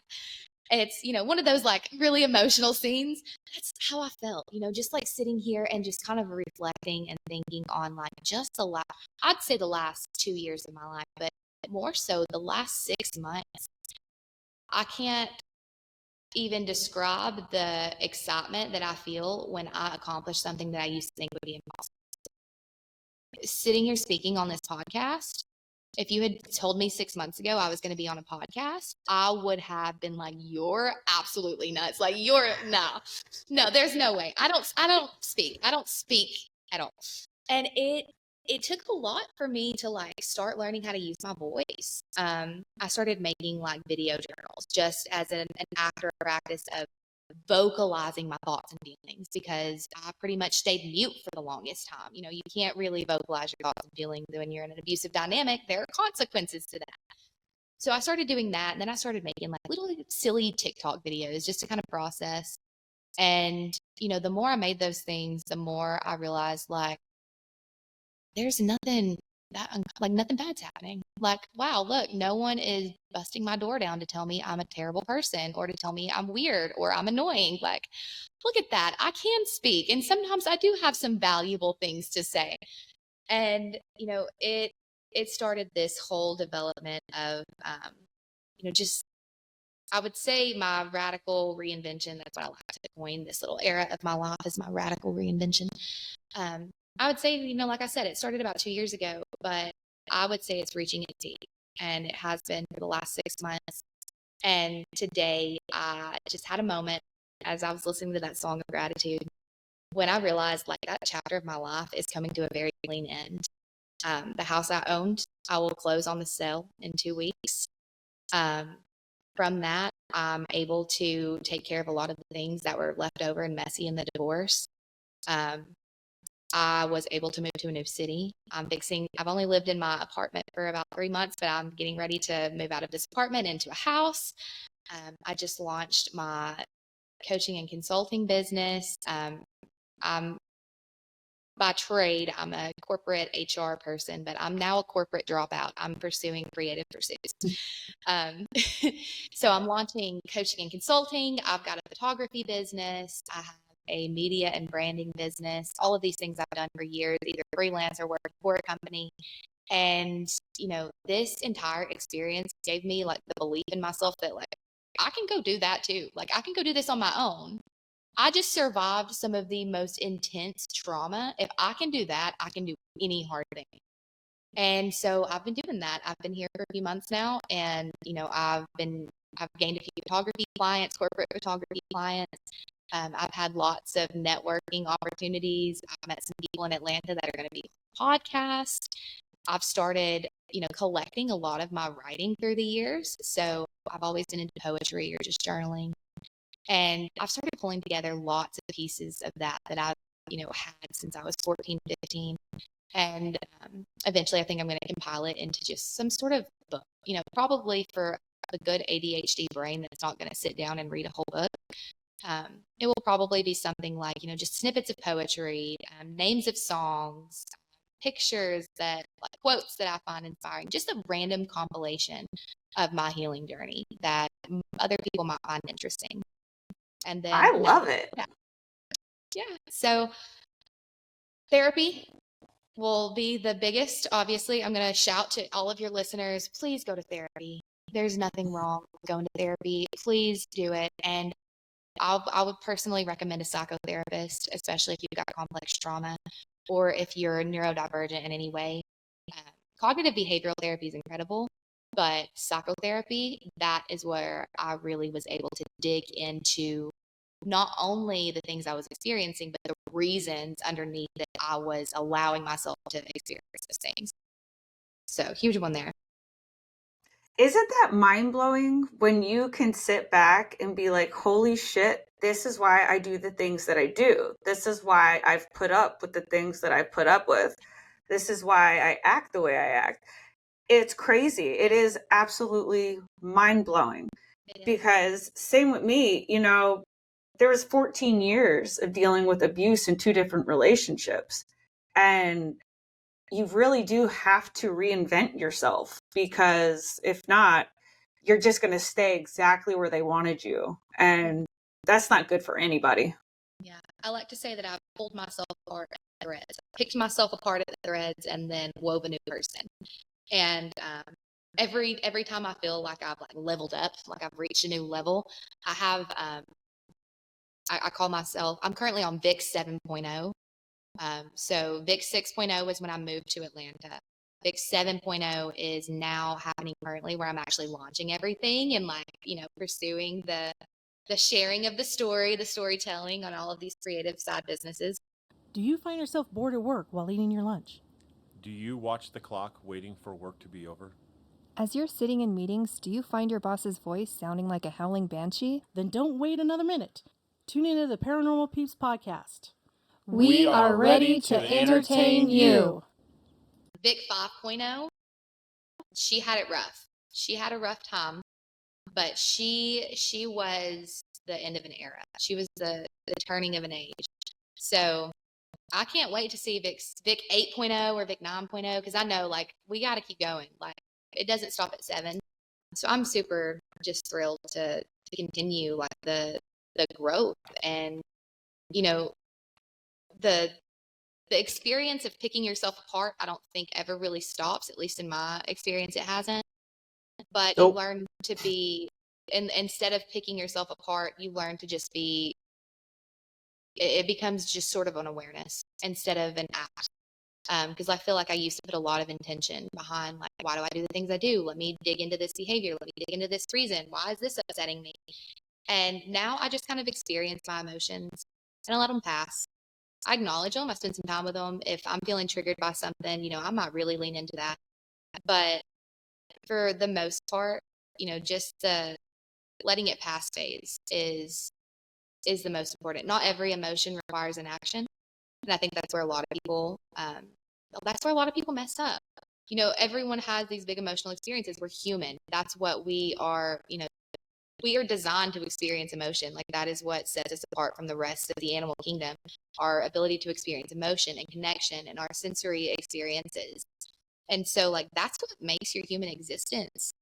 It's, one of those like really emotional scenes. That's how I felt, just like sitting here and just kind of reflecting and thinking on like just I'd say the last 2 years of my life, but more so the last 6 months. I can't even describe the excitement that I feel when I accomplish something that I used to think would be impossible. Sitting here speaking on this podcast, if you had told me 6 months ago I was going to be on a podcast, I would have been like, you're absolutely nuts. Like, no, there's no way. I don't speak at all. And it took a lot for me to like start learning how to use my voice. I started making like video journals just as an after practice of vocalizing my thoughts and feelings, because I pretty much stayed mute for the longest time. You can't really vocalize your thoughts and feelings when you're in an abusive dynamic. There are consequences to that. So I started doing that, and then I started making like little silly TikTok videos just to kind of process. And, the more I made those things, the more I realized like there's nothing nothing bad's happening. Like, wow, look, no one is busting my door down to tell me I'm a terrible person or to tell me I'm weird or I'm annoying. Like, look at that. I can speak. And sometimes I do have some valuable things to say. And, it started this whole development of, just, I would say my radical reinvention. That's what I like to coin this little era of my life, is my radical reinvention. I would say, like I said, it started about 2 years ago, but I would say it's reaching its peak, and it has been for the last 6 months. And today I just had a moment as I was listening to that song of gratitude when I realized like that chapter of my life is coming to a very clean end. The house I owned, I will close on the sale in 2 weeks. From that, I'm able to take care of a lot of the things that were left over and messy in the divorce. I was able to move to a new city. I've only lived in my apartment for about 3 months, but I'm getting ready to move out of this apartment into a house. I just launched my coaching and consulting business. I'm by trade, I'm a corporate HR person, but I'm now a corporate dropout. I'm pursuing creative pursuits. So I'm launching coaching and consulting. I've got a photography business. I have a media and branding business. All of these things I've done for years, either freelance or working for a company. And, this entire experience gave me like the belief in myself that like, I can go do that too. Like, I can go do this on my own. I just survived some of the most intense trauma. If I can do that, I can do any hard thing. And so I've been doing that. I've been here for a few months now, and I've gained a few photography clients, corporate photography clients. I've had lots of networking opportunities. I've met some people in Atlanta that are going to be on the podcast. I've started, collecting a lot of my writing through the years. So I've always been into poetry or just journaling. And I've started pulling together lots of pieces of that I've, had since I was 14, 15. And eventually I think I'm going to compile it into just some sort of book, probably for a good ADHD brain that's not going to sit down and read a whole book. It will probably be something like, just snippets of poetry, names of songs, pictures like quotes that I find inspiring, just a random compilation of my healing journey that other people might find interesting. And then I love it. Yeah. So therapy will be the biggest. Obviously, I'm going to shout to all of your listeners, please go to therapy. There's nothing wrong with going to therapy. Please do it. And I would personally recommend a psychotherapist, especially if you've got complex trauma or if you're neurodivergent in any way. Um, Cognitive behavioral therapy is incredible, but psychotherapy, that is where I really was able to dig into not only the things I was experiencing, but the reasons underneath that I was allowing myself to experience those things. So huge one there. Isn't that mind blowing when you can sit back and be like, holy shit, this is why I do the things that I do. This is why I've put up with the things that I put up with. This is why I act the way I act. It's crazy. It is absolutely mind blowing because same with me, there was 14 years of dealing with abuse in 2 different relationships. And you really do have to reinvent yourself because if not, you're just going to stay exactly where they wanted you. And that's not good for anybody. Yeah. I like to say that I've pulled myself apart at the threads. I picked myself apart at the threads and then wove a new person. And every time I feel like I've leveled up, like I've reached a new level, I have I call myself, I'm currently on Vic 7.0. So Vic 6.0 was when I moved to Atlanta. Vic 7.0 is now happening currently, where I'm actually launching everything and pursuing the sharing of the story, the storytelling on all of these creative side businesses. Do you find yourself bored at work while eating your lunch? Do you watch the clock waiting for work to be over? As you're sitting in meetings, do you find your boss's voice sounding like a howling banshee? Then don't wait another minute. Tune into the Paranormal Peeps podcast. We are ready to entertain you. Vic 5.0, she had it rough. She had a rough time, but she was the end of an era. She was the turning of an age. So I can't wait to see Vic 8.0 or Vic 9.0 because I know we got to keep going. It doesn't stop at 7. So I'm super just thrilled to continue the growth and the experience of picking yourself apart. I don't think ever really stops. At least in my experience, it hasn't. But Nope. You learn to be, and instead of picking yourself apart, you learn to just be. It becomes just sort of an awareness instead of an act. Because I feel like I used to put a lot of intention behind, why do I do the things I do? Let me dig into this behavior. Let me dig into this reason. Why is this upsetting me? And now I just kind of experience my emotions and I let them pass. I acknowledge them. I spend some time with them. If I'm feeling triggered by something, I might really lean into that. But for the most part, just the letting it pass phase is the most important. Not every emotion requires an action. And I think that's where a lot of people, mess up. Everyone has these big emotional experiences. We're human. That's what we are, we are designed to experience emotion. That is what sets us apart from the rest of the animal kingdom, our ability to experience emotion and connection and our sensory experiences. And so that's what makes your human existence,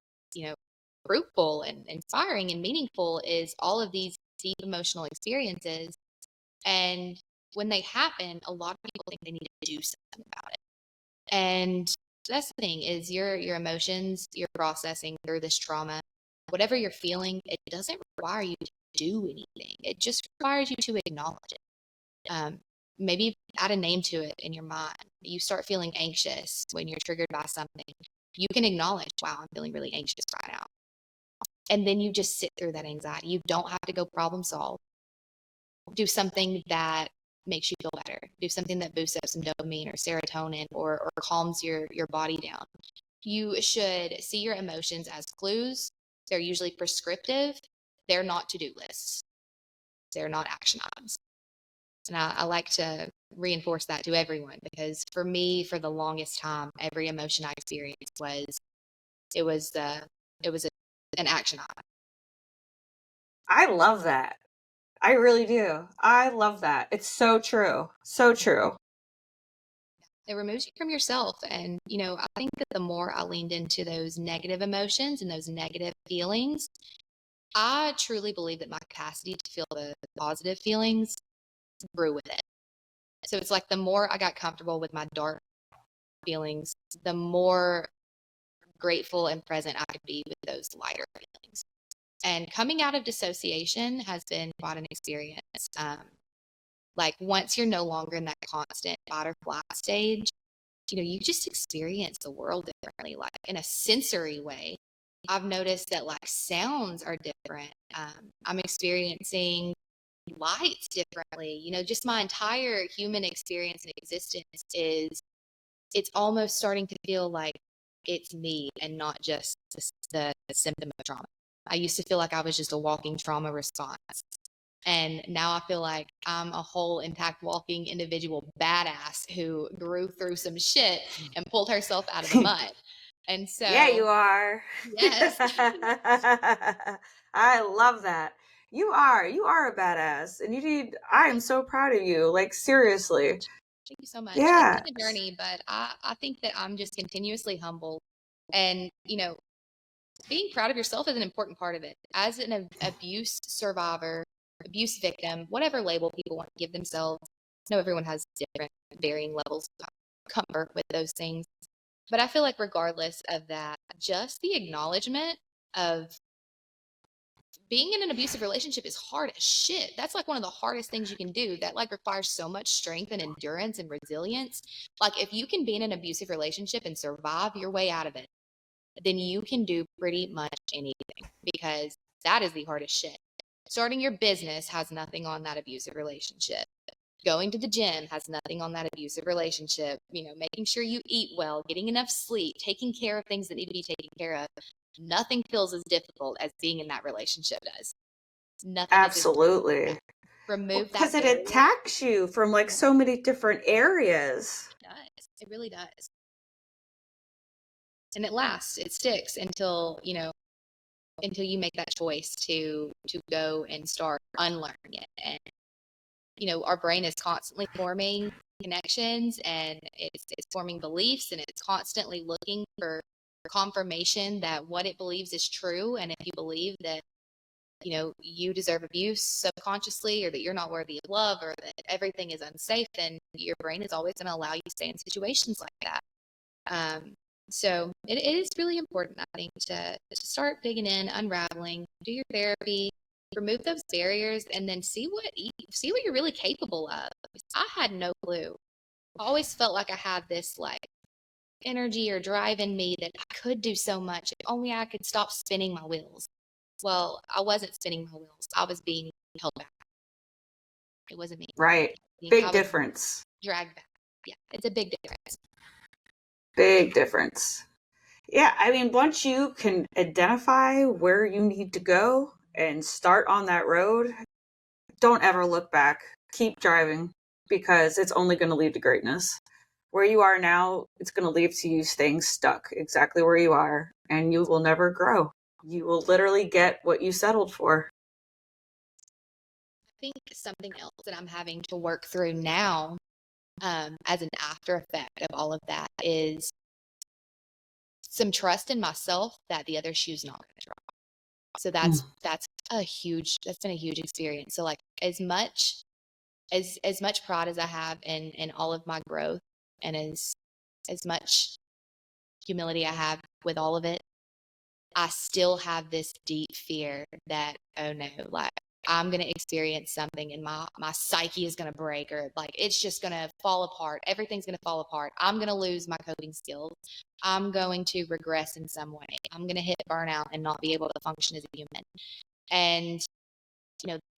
fruitful and inspiring and meaningful, is all of these deep emotional experiences. And when they happen, a lot of people think they need to do something about it. And that's the thing, is your emotions, you're processing through this trauma. Whatever you're feeling, it doesn't require you to do anything. It just requires you to acknowledge it. Maybe add a name to it in your mind. You start feeling anxious when you're triggered by something. You can acknowledge, wow, I'm feeling really anxious right now. And then you just sit through that anxiety. You don't have to go problem solve. Do something that makes you feel better. Do something that boosts up some dopamine or serotonin or calms your body down. You should see your emotions as clues. They're usually prescriptive. They're not to-do lists. They're not action items. And I like to reinforce that to everyone, because for me, for the longest time, every emotion I experienced was an action item. I love that. I really do. I love that. It's so true. So true. It removes you from yourself. And, I think that the more I leaned into those negative emotions and those negative feelings, I truly believe that my capacity to feel the positive feelings grew with it. So it's the more I got comfortable with my dark feelings, the more grateful and present I could be with those lighter feelings. And coming out of dissociation has been quite an experience. Like once you're no longer in that constant fight or flight stage, you just experience the world differently, like in a sensory way. I've noticed that like sounds are different. I'm experiencing lights differently. Just my entire human experience and existence it's almost starting to feel like it's me and not just the symptom of trauma. I used to feel like I was just a walking trauma response. And now I feel like I'm a whole intact walking individual badass who grew through some shit and pulled herself out of the mud. And Yeah, you so, are. yes. I love that. You are a badass, and I am so proud of you. Like, seriously. Thank you so much. It's Yeah. been a journey, but I think that I'm just continuously humbled. And, being proud of yourself is an important part of it. As an abuse survivor, abuse victim, whatever label people want to give themselves, I know everyone has different varying levels of comfort with those things. But I feel like regardless of that, just the acknowledgement of being in an abusive relationship is hard as shit. That's like one of the hardest things you can do. That like requires so much strength and endurance and resilience. Like if you can be in an abusive relationship and survive your way out of it, then you can do pretty much anything, because that is the hardest shit. Starting your business has nothing on that abusive relationship. Going to the gym has nothing on that abusive relationship. Making sure you eat well, getting enough sleep, taking care of things that need to be taken care of. Nothing feels as difficult as being in that relationship does. Nothing is as Absolutely. difficult. Well, Remove that because it barrier. attacks you from like so many different areas. It does. It really does. And it lasts. It sticks until you make that choice to go and start unlearning it. And our brain is constantly forming connections, and it's forming beliefs, and it's constantly looking for confirmation that what it believes is true. And if you believe that you deserve abuse subconsciously, or that you're not worthy of love, or that everything is unsafe, then your brain is always going to allow you to stay in situations like that. So it is really important, I think, to start digging in, unraveling, do your therapy, remove those barriers, and then see what you're really capable of. I had no clue. I always felt like I had this like energy or drive in me that I could do so much if only I could stop spinning my wheels. Well, I wasn't spinning my wheels. I was being held back. It wasn't me. Right. I Big was difference. dragged back. Yeah, it's a big difference. Big difference. Yeah, I mean, once you can identify where you need to go and start on that road, don't ever look back. Keep driving, because it's only going to lead to greatness. Where you are now, it's going to lead to you staying stuck exactly where you are, and you will never grow. You will literally get what you settled for. I think something else that I'm having to work through now, as an after effect of all of that, is some trust in myself that the other shoe's not going to drop. So that's been a huge experience. So like as much pride as I have in all of my growth, and as much humility I have with all of it, I still have this deep fear that, oh no, like I'm going to experience something and my psyche is going to break, or like it's just going to fall apart. Everything's going to fall apart. I'm going to lose my coping skills. I'm going to regress in some way. I'm going to hit burnout and not be able to function as a human. And,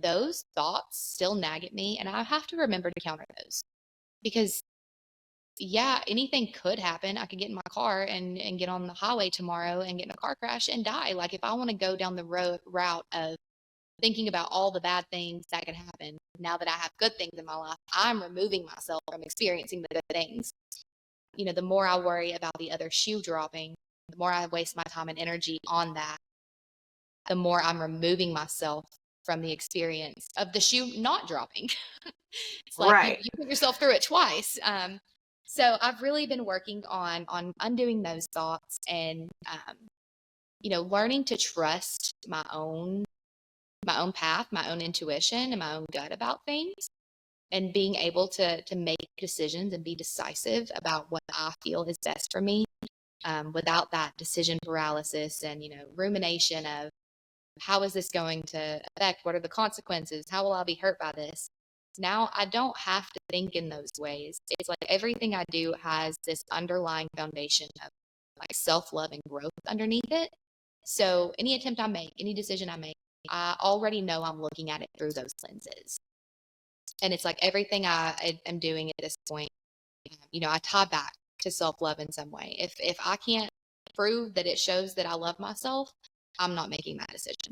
those thoughts still nag at me, and I have to remember to counter those, because yeah, anything could happen. I could get in my car and get on the highway tomorrow and get in a car crash and die. Like if I want to go down the route of thinking about all the bad things that can happen, now that I have good things in my life, I'm removing myself from experiencing the good things. The more I worry about the other shoe dropping, the more I waste my time and energy on that, the more I'm removing myself from the experience of the shoe not dropping. It's like Right. you put yourself through it twice. So I've really been working on undoing those thoughts, and learning to trust my own path, my own intuition, and my own gut about things. and being able to make decisions and be decisive about what I feel is best for me, without that decision paralysis and, rumination of how is this going to affect? What are the consequences? How will I be hurt by this? Now I don't have to think in those ways. It's like everything I do has this underlying foundation of like self-love and growth underneath it. So any attempt I make, any decision I make, I already know I'm looking at it through those lenses. And it's like everything I am doing at this point, I tie back to self-love in some way. If I can't prove that it shows that I love myself, I'm not making that decision.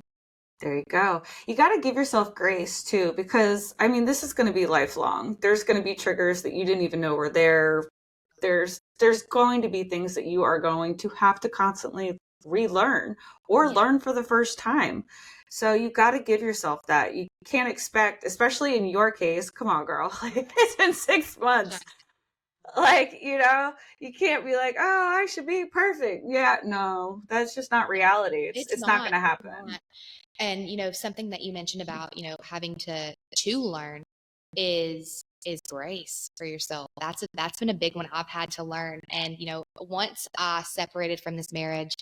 There you go. You got to give yourself grace too, because I mean, this is going to be lifelong. There's going to be triggers that you didn't even know were there. There's going to be things that you are going to have to constantly relearn or learn for the first time. So you got to give yourself that. You can't expect, especially in your case, come on, girl, like it's been 6 months. Like, you can't be like, oh, I should be perfect. Yeah, no, that's just not reality. It's not going to happen. And, something that you mentioned about, having to learn is grace for yourself. That's been a big one I've had to learn. And, once I separated from this marriage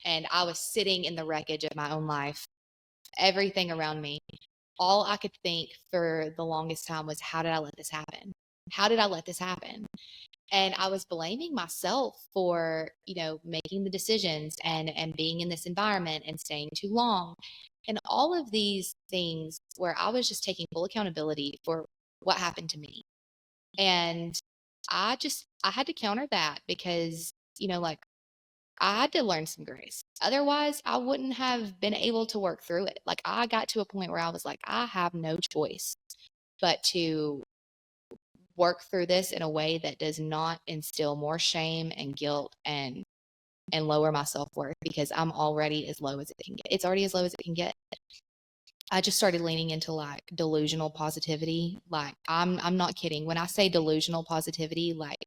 and I was sitting in the wreckage of my own life, everything around me, all I could think for the longest time was, how did I let this happen? How did I let this happen? And I was blaming myself for, making the decisions and being in this environment and staying too long. And all of these things where I was just taking full accountability for what happened to me. And I had to counter that because, like I had to learn some grace. Otherwise, I wouldn't have been able to work through it. Like I got to a point where I was like, I have no choice but to work through this in a way that does not instill more shame and guilt and lower my self-worth, because I'm already as low as it can get. It's already as low as it can get. I just started leaning into like delusional positivity. Like I'm not kidding. When I say delusional positivity, like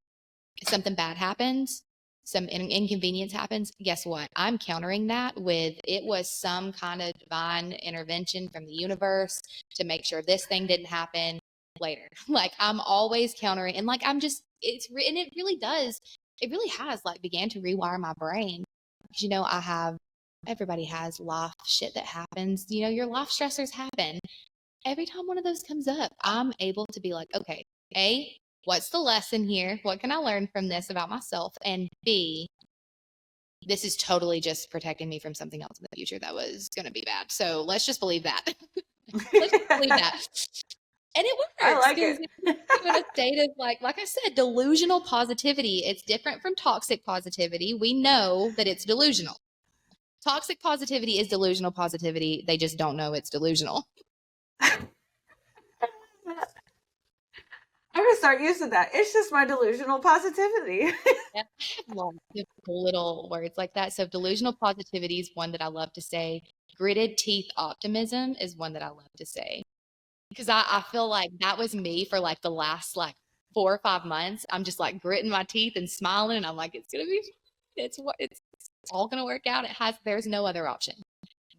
something bad happens, some inconvenience happens, guess what? I'm countering that with, it was some kind of divine intervention from the universe to make sure this thing didn't happen later. Like I'm always countering, and like and it really has like began to rewire my brain. Because everybody has life shit that happens. Your life stressors happen. Every time one of those comes up, I'm able to be like, okay, A, what's the lesson here? What can I learn from this about myself? And B, this is totally just protecting me from something else in the future that was going to be bad. So let's just believe that. Let's just believe that. And it works. I like it. It's in a state of like I said, delusional positivity. It's different from toxic positivity. We know that it's delusional. Toxic positivity is delusional positivity. They just don't know it's delusional. I'm gonna start using that. It's just my delusional positivity. I have lots of cool little words like that. So delusional positivity is one that I love to say. Gritted teeth optimism is one that I love to say. Because I feel like that was me for like the last like 4 or 5 months. I'm just like gritting my teeth and smiling, and I'm like, it's all gonna work out. There's no other option.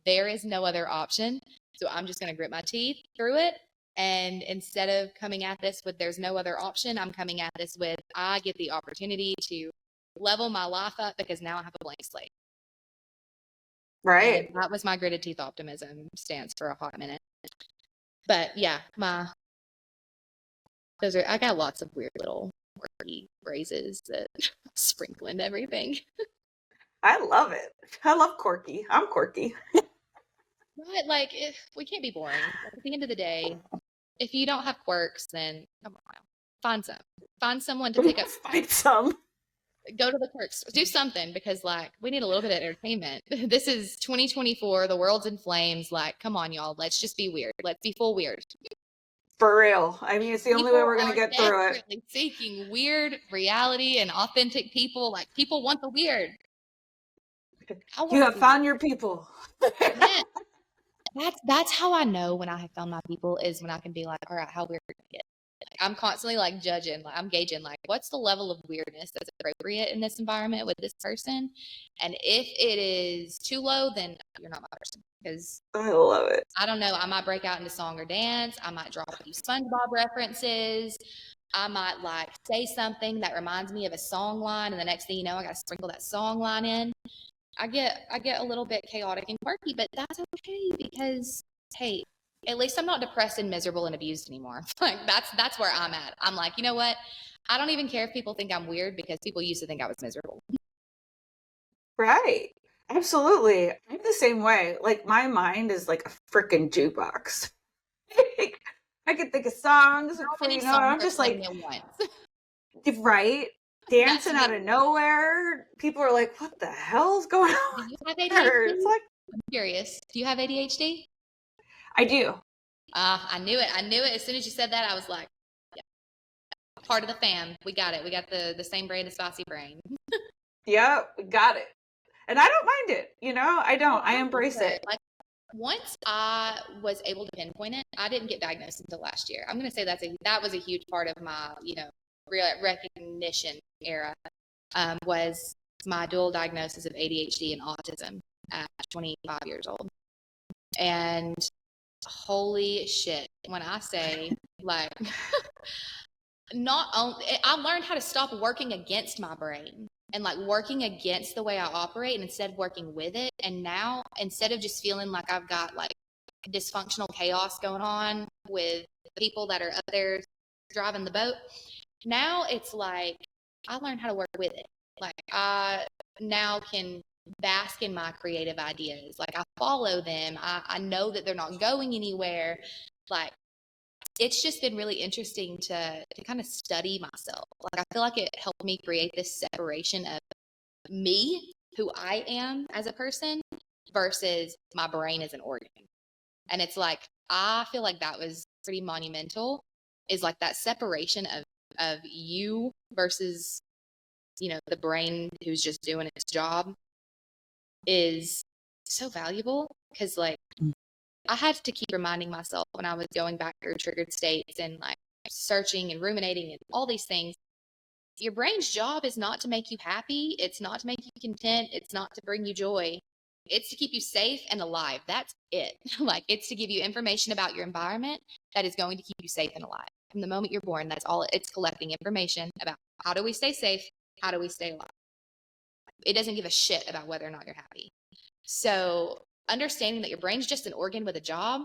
There is no other option. So I'm just gonna grit my teeth through it. And instead of coming at this with there's no other option, I'm coming at this with, I get the opportunity to level my life up because now I have a blank slate. Right. And that was my gritted teeth optimism stance for a hot minute. But yeah, I got lots of weird little quirky phrases that sprinkle into everything. I love it. I love quirky. I'm quirky. Right? Like, we can't be boring. Like, at the end of the day, if you don't have quirks, then come on, find some. Find someone to pick up. Find some. Go to the quirks. Do something, because like we need a little bit of entertainment. This is 2024. The world's in flames. Like, come on, y'all. Let's just be weird. Let's be full weird. For real. I mean, it's the only way we're gonna get through it. Seeking weird reality and authentic people. Like, people want the weird. You have found your people. That's how I know when I have found my people, is when I can be like, all right, how weird are we gonna get? Like, I'm constantly like judging, like I'm gauging like what's the level of weirdness that's appropriate in this environment with this person. And if it is too low, then you're not my person. Because I love it. I don't know, I might break out into song or dance. I might drop a few SpongeBob references. I might like say something that reminds me of a song line, and the next thing you know, I got to sprinkle that song line in. I get a little bit chaotic and quirky, but that's okay because hey, at least I'm not depressed and miserable and abused anymore. Like that's where I'm at. I'm like, you know what? I don't even care if people think I'm weird because people used to think I was miserable. Right. Absolutely. I'm the same way. Like my mind is like a freaking jukebox. I can think of songs How before many you know it. songs I'm are just playing like, at once? right, That's dancing me. out of nowhere. People are like, "What the hell's going Do on you have here?" It's ADHD? like, I'm curious. Do you have ADHD? I do. I knew it. I knew it. As soon as you said that, I was like, yeah, part of the fam. We got it. We got the same brain, the spicy brain. Yep, got it. And I don't mind it. I Well, don't. I I love embrace it. it. Like once I was able to pinpoint it, I didn't get diagnosed until last year. I'm going to say that was a huge part of my recognition era. Was my dual diagnosis of ADHD and autism at 25 years old. And holy shit, when I say like not only I learned how to stop working against my brain and like working against the way I operate and instead working with it. And now instead of just feeling like I've got like dysfunctional chaos going on with people that are up there driving the boat, now it's like I learned how to work with it. Like I now can bask in my creative ideas. Like I follow them. I know that they're not going anywhere. Like it's just been really interesting to kind of study myself. Like I feel like it helped me create this separation of me, who I am as a person, versus my brain as an organ. And it's like I feel like that was pretty monumental. Is like that separation of you versus the brain who's just doing its job is so valuable because like I had to keep reminding myself when I was going back through triggered states and like searching and ruminating and all these things. Your brain's job is not to make you happy. It's not to make you content. It's not to bring you joy. It's to keep you safe and alive. That's it. Like it's to give you information about your environment that is going to keep you safe and alive. From the moment you're born, that's all it's collecting information about how do we stay safe? How do we stay alive? It doesn't give a shit about whether or not you're happy. So understanding that your brain's just an organ with a job,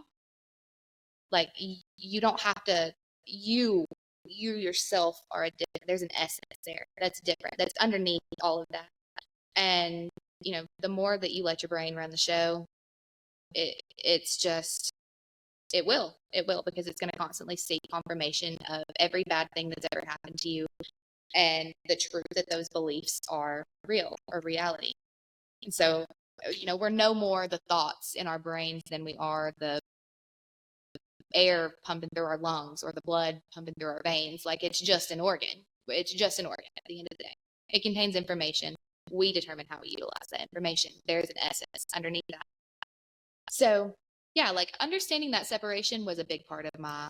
like you don't have to, you yourself are a different, there's an essence there that's different, that's underneath all of that. And, the more that you let your brain run the show, it's just, it will because it's going to constantly seek confirmation of every bad thing that's ever happened to you and the truth that those beliefs are real or reality. And so, we're no more the thoughts in our brains than we are the air pumping through our lungs or the blood pumping through our veins. Like it's just an organ. It's just an organ at the end of the day. It contains information. We determine how we utilize that information. There's an essence underneath that. So yeah, like understanding that separation was a big part of my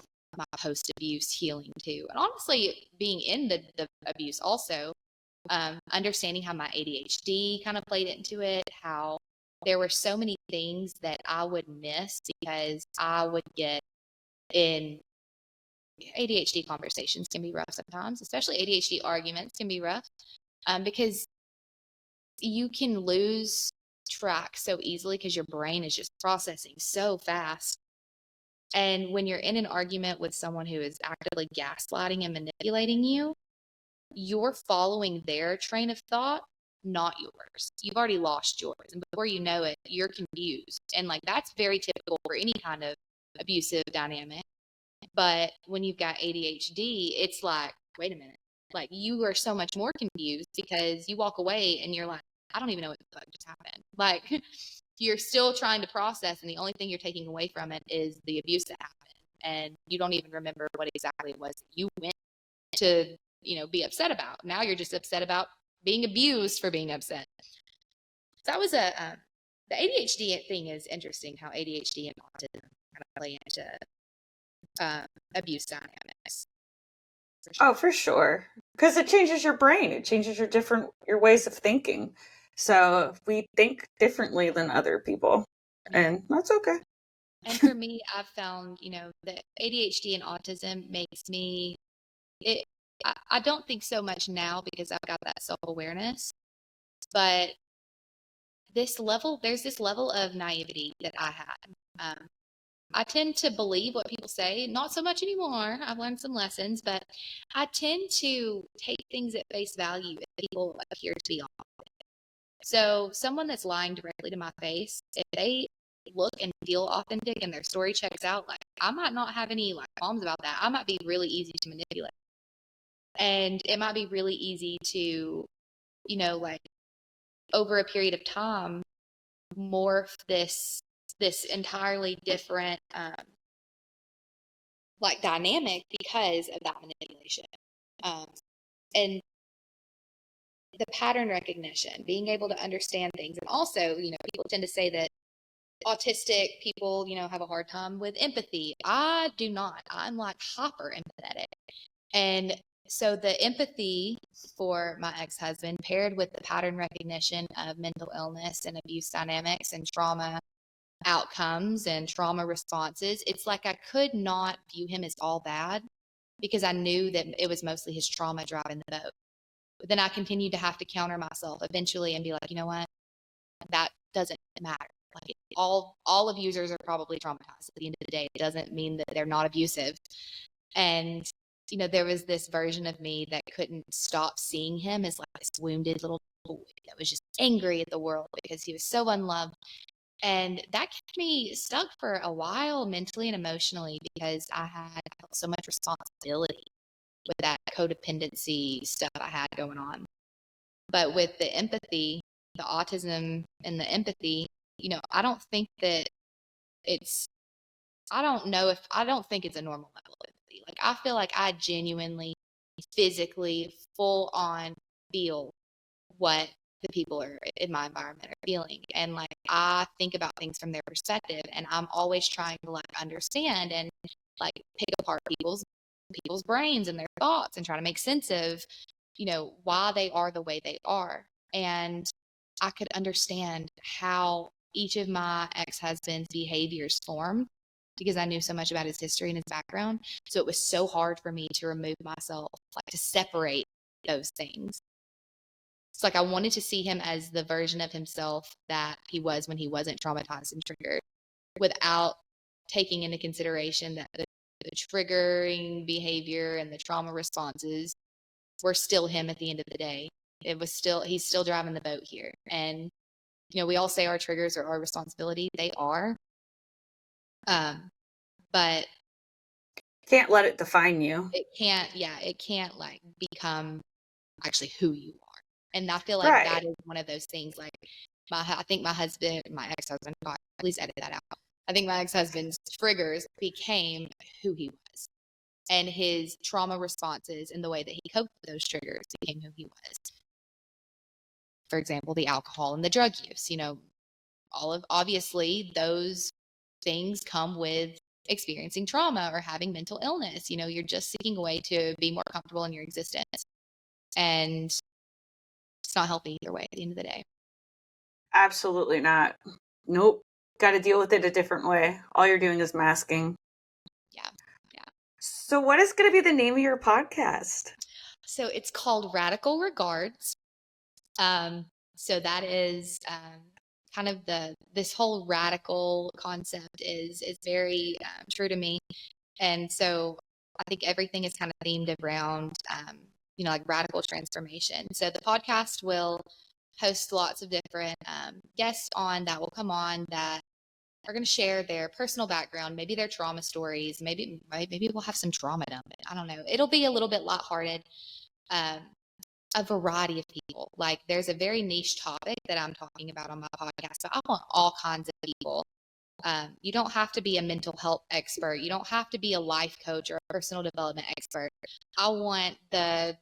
post-abuse healing too. And honestly, being in the abuse also, understanding how my ADHD kind of played into it, how there were so many things that I would miss because I would get in ADHD conversations can be rough sometimes, especially ADHD arguments can be rough because you can lose track so easily because your brain is just processing so fast. And when you're in an argument with someone who is actively gaslighting and manipulating you, you're following their train of thought, not yours. You've already lost yours. And before you know it, you're confused. And like that's very typical for any kind of abusive dynamic. But when you've got ADHD, it's like, wait a minute. Like you are so much more confused because you walk away and you're like, I don't even know what the fuck just happened. Like you're still trying to process and the only thing you're taking away from it is the abuse that happened. And you don't even remember what exactly it was that you went to, be upset about. Now you're just upset about being abused for being upset. So that was the ADHD thing is interesting how ADHD and autism kind of play into abuse dynamics. for sure. Oh, for sure. Because it changes your brain. It changes your ways of thinking. So we think differently than other people. Yeah. And that's okay. And for me, I've found, that ADHD and autism makes me it. I don't think so much now because I've got that self-awareness, but there's this level of naivety that I had. I tend to believe what people say, not so much anymore. I've learned some lessons, but I tend to take things at face value if people appear to be honest. So someone that's lying directly to my face, if they look and feel authentic and their story checks out, like I might not have any like qualms about that. I might be really easy to manipulate. And it might be really easy to, like over a period of time, morph this entirely different like dynamic because of that manipulation. And the pattern recognition, being able to understand things. And also, people tend to say that autistic people, have a hard time with empathy. I do not. I'm like hyper empathetic. And so the empathy for my ex-husband paired with the pattern recognition of mental illness and abuse dynamics and trauma outcomes and trauma responses, it's like I could not view him as all bad because I knew that it was mostly his trauma driving the boat. But then I continued to have to counter myself eventually and be like, you know what? That doesn't matter. Like all abusers are probably traumatized at the end of the day. It doesn't mean that they're not abusive. And there was this version of me that couldn't stop seeing him as like this wounded little boy that was just angry at the world because he was so unloved. And that kept me stuck for a while mentally and emotionally because I felt so much responsibility with that codependency stuff I had going on. But with the empathy, the autism and the empathy, I don't think that I don't think it's a normal level of empathy. Like, I feel like I genuinely, physically, full on feel what the people are in my environment are feeling. And like, I think about things from their perspective and I'm always trying to like understand and like pick apart people's brains and their thoughts and try to make sense of, why they are the way they are. And I could understand how each of my ex-husband's behaviors formed because I knew so much about his history and his background. So it was so hard for me to remove myself, like to separate those things. It's like I wanted to see him as the version of himself that he was when he wasn't traumatized and triggered without taking into consideration that the triggering behavior and the trauma responses were still him at the end of the day. He's still driving the boat here. And, we all say our triggers are our responsibility. They are. But Can't let it define you. it can't like become actually who you are. And I feel like Right. that is one of those things. Like I think my ex-husband, please edit that out. I think my ex-husband's triggers became who he was. And his trauma responses and the way that he coped with those triggers became who he was. For example, the alcohol and the drug use, obviously those things come with experiencing trauma or having mental illness. You're just seeking a way to be more comfortable in your existence. And it's not healthy either way at the end of the day. Absolutely not. Nope. Got to deal with it a different way. All you're doing is masking. Yeah. So what is going to be the name of your podcast? So it's called Radical Regards. So that is kind of this whole radical concept is very true to me. And so I think everything is kind of themed around, like radical transformation. So the podcast will host lots of different guests that will come on that are going to share their personal background, maybe their trauma stories, maybe we'll have some trauma dumping. I don't know. It'll be a little bit lighthearted. A variety of people. Like there's a very niche topic that I'm talking about on my podcast. So I want all kinds of people. You don't have to be a mental health expert. You don't have to be a life coach or a personal development expert. I want the,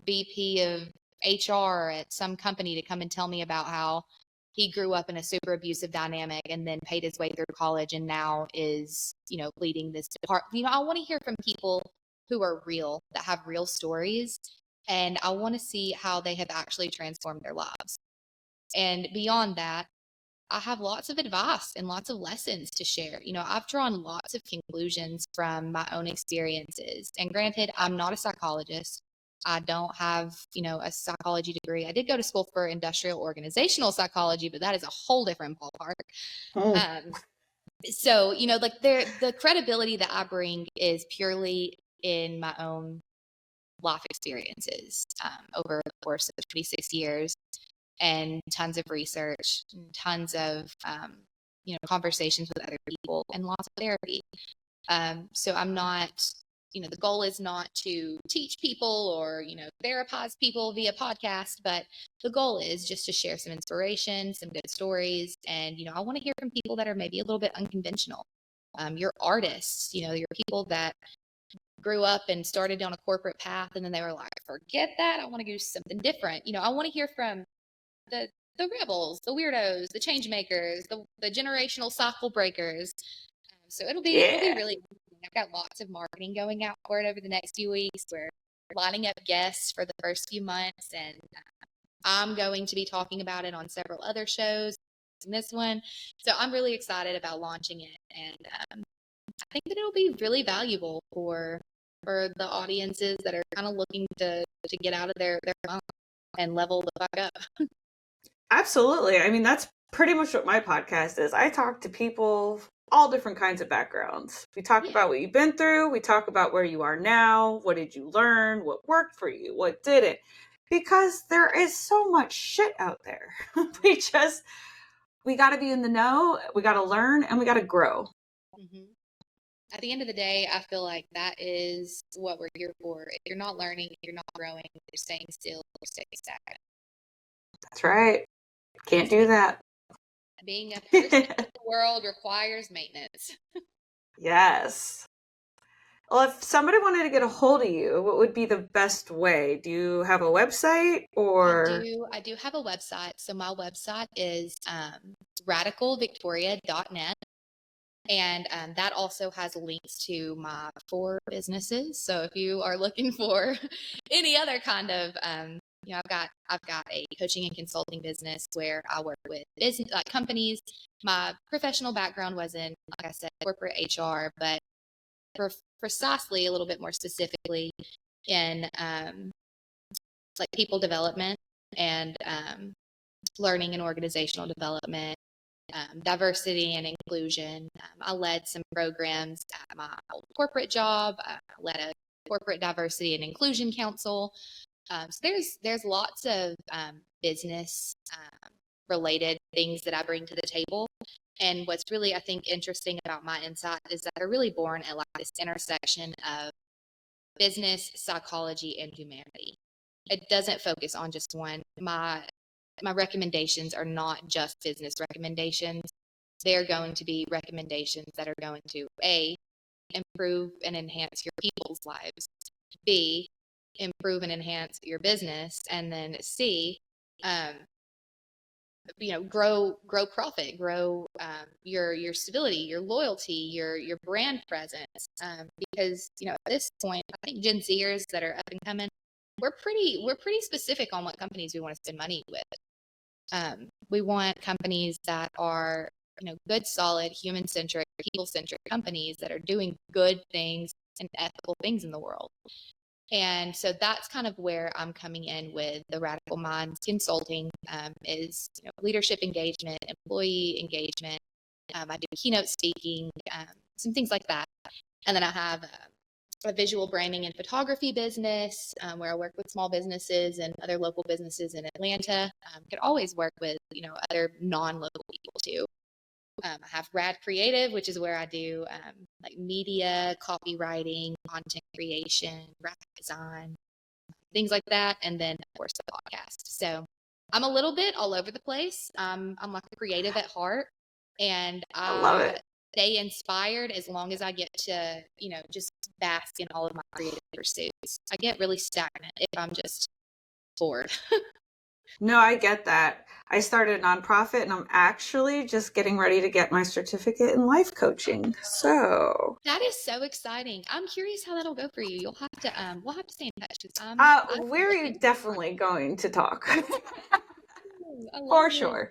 VP of HR at some company to come and tell me about how he grew up in a super abusive dynamic and then paid his way through college and now is, leading this department. I want to hear from people who are real, that have real stories. And I want to see how they have actually transformed their lives. And beyond that, I have lots of advice and lots of lessons to share. I've drawn lots of conclusions from my own experiences. And granted, I'm not a psychologist. I don't have, a psychology degree. I did go to school for industrial organizational psychology, but that is a whole different ballpark. So, like the credibility that I bring is purely in my own life experiences over the course of 26 years. And tons of research, and tons of, conversations with other people, and lots of therapy. So I'm not, the goal is not to teach people or, therapize people via podcast, but the goal is just to share some inspiration, some good stories. And, I want to hear from people that are maybe a little bit unconventional. You're artists, you're people that grew up and started down a corporate path, and then they were like, forget that, I want to do something different. I want to hear from the rebels, the weirdos, the change makers, the generational cycle breakers. So it'll be really interesting. I've got lots of marketing going out for it over the next few weeks. We're lining up guests for the first few months, and I'm going to be talking about it on several other shows, this one. So I'm really excited about launching it, and I think that it'll be really valuable for the audiences that are kind of looking to get out of their phone and level the fuck up. Absolutely. I mean, that's pretty much what my podcast is. I talk to people, all different kinds of backgrounds. We talk about what you've been through. We talk about where you are now. What did you learn? What worked for you? What didn't? Because there is so much shit out there. we got to be in the know. We got to learn, and we got to grow. Mm-hmm. At the end of the day, I feel like that is what we're here for. If you're not learning, if you're not growing, if you're staying still, you're staying stagnant. That's right. Can't do that. Being a person in the world requires maintenance. Yes. Well, if somebody wanted to get a hold of you, what would be the best way? Do you have a website or? I do have a website. So my website is radicalvictoria.net. And that also has links to my 4 businesses. So if you are looking for any other kind of, I've got a coaching and consulting business where I work with business companies. My professional background was in, like I said, corporate HR, but precisely a little bit more specifically in like people development and learning and organizational development. Diversity and inclusion. I led some programs at my old corporate job. I led a corporate diversity and inclusion council. So there's lots of business related things that I bring to the table. And what's really, I think, interesting about my insight is that they're really born at like this intersection of business, psychology, and humanity. It doesn't focus on just one. My recommendations are not just business recommendations. They're going to be recommendations that are going to A, improve and enhance your people's lives, B, improve and enhance your business, and then C, grow profit, grow your stability, your loyalty, your brand presence. Because at this point, I think Gen Zers that are up and coming, we're pretty specific on what companies we want to spend money with. We want companies that are, good, solid, human-centric, people-centric companies that are doing good things and ethical things in the world. And so that's kind of where I'm coming in with the Radical Minds Consulting, is leadership engagement, employee engagement. I do keynote speaking, some things like that. And then I have a visual branding and photography business where I work with small businesses and other local businesses in Atlanta. Could always work with other non-local people too. I have Rad Creative, which is where I do like media, copywriting, content creation, graphic design, things like that, and then of course the podcast. So I'm a little bit all over the place. I'm like a creative at heart, and I love it. Stay inspired as long as I get to, just bask in all of my creative pursuits. I get really stagnant if I'm just bored. No, I get that. I started a nonprofit and I'm actually just getting ready to get my certificate in life coaching. So, That is so exciting. I'm curious how that'll go for you. You'll have to we'll have to stay in touch because I'm we're looking forward. definitely going to talk Ooh, I love for it. sure.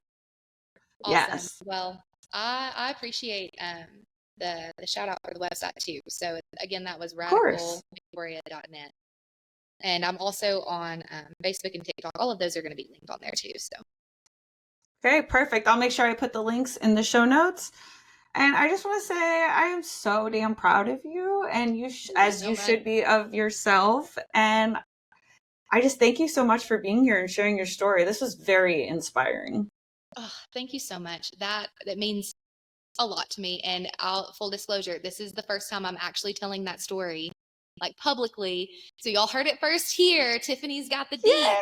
Awesome. Yes, Well, I appreciate the shout out for the website too. So again, that was of course. radicalvictoria.net. And I'm also on Facebook and TikTok. All of those are going to be linked on there too. So Okay, perfect. I'll make sure I put the links in the show notes. And I just want to say I am so damn proud of you, and thank you as so you much. should be of yourself. And I just thank you so much for being here and sharing your story. This was very inspiring. Oh, thank you so much. That means a lot to me. And full disclosure, this is the first time I'm actually telling that story like publicly. So y'all heard it first here. Tiffany's got the deed. Yay!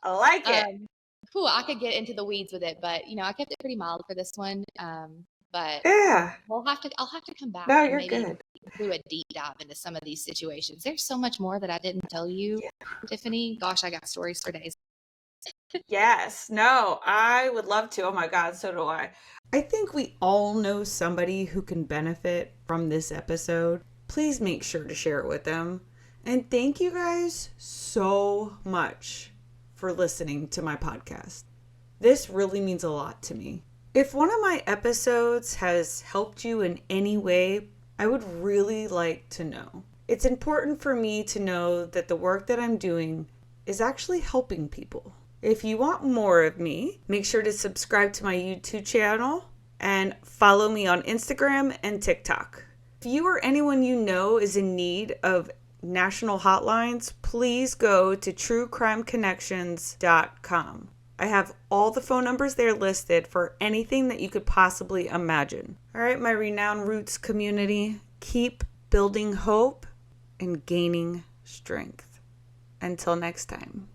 I like it. um, cool. I could get into the weeds with it, but I kept it pretty mild for this one. But Yeah. I'll have to come back No, and you're maybe good. do a deep dive into some of these situations. There's so much more that I didn't tell you, Yeah. Tiffany. Gosh, I got stories for days. Yes. No, I would love to. Oh my God, so do I. I think we all know somebody who can benefit from this episode. Please make sure to share it with them. And thank you guys so much for listening to my podcast. This really means a lot to me. If one of my episodes has helped you in any way, I would really like to know. It's important for me to know that the work that I'm doing is actually helping people. If you want more of me, make sure to subscribe to my YouTube channel and follow me on Instagram and TikTok. If you or anyone you know is in need of national hotlines, please go to truecrimeconnections.com. I have all the phone numbers there listed for anything that you could possibly imagine. All right, my Renowned Roots community, keep building hope and gaining strength. Until next time.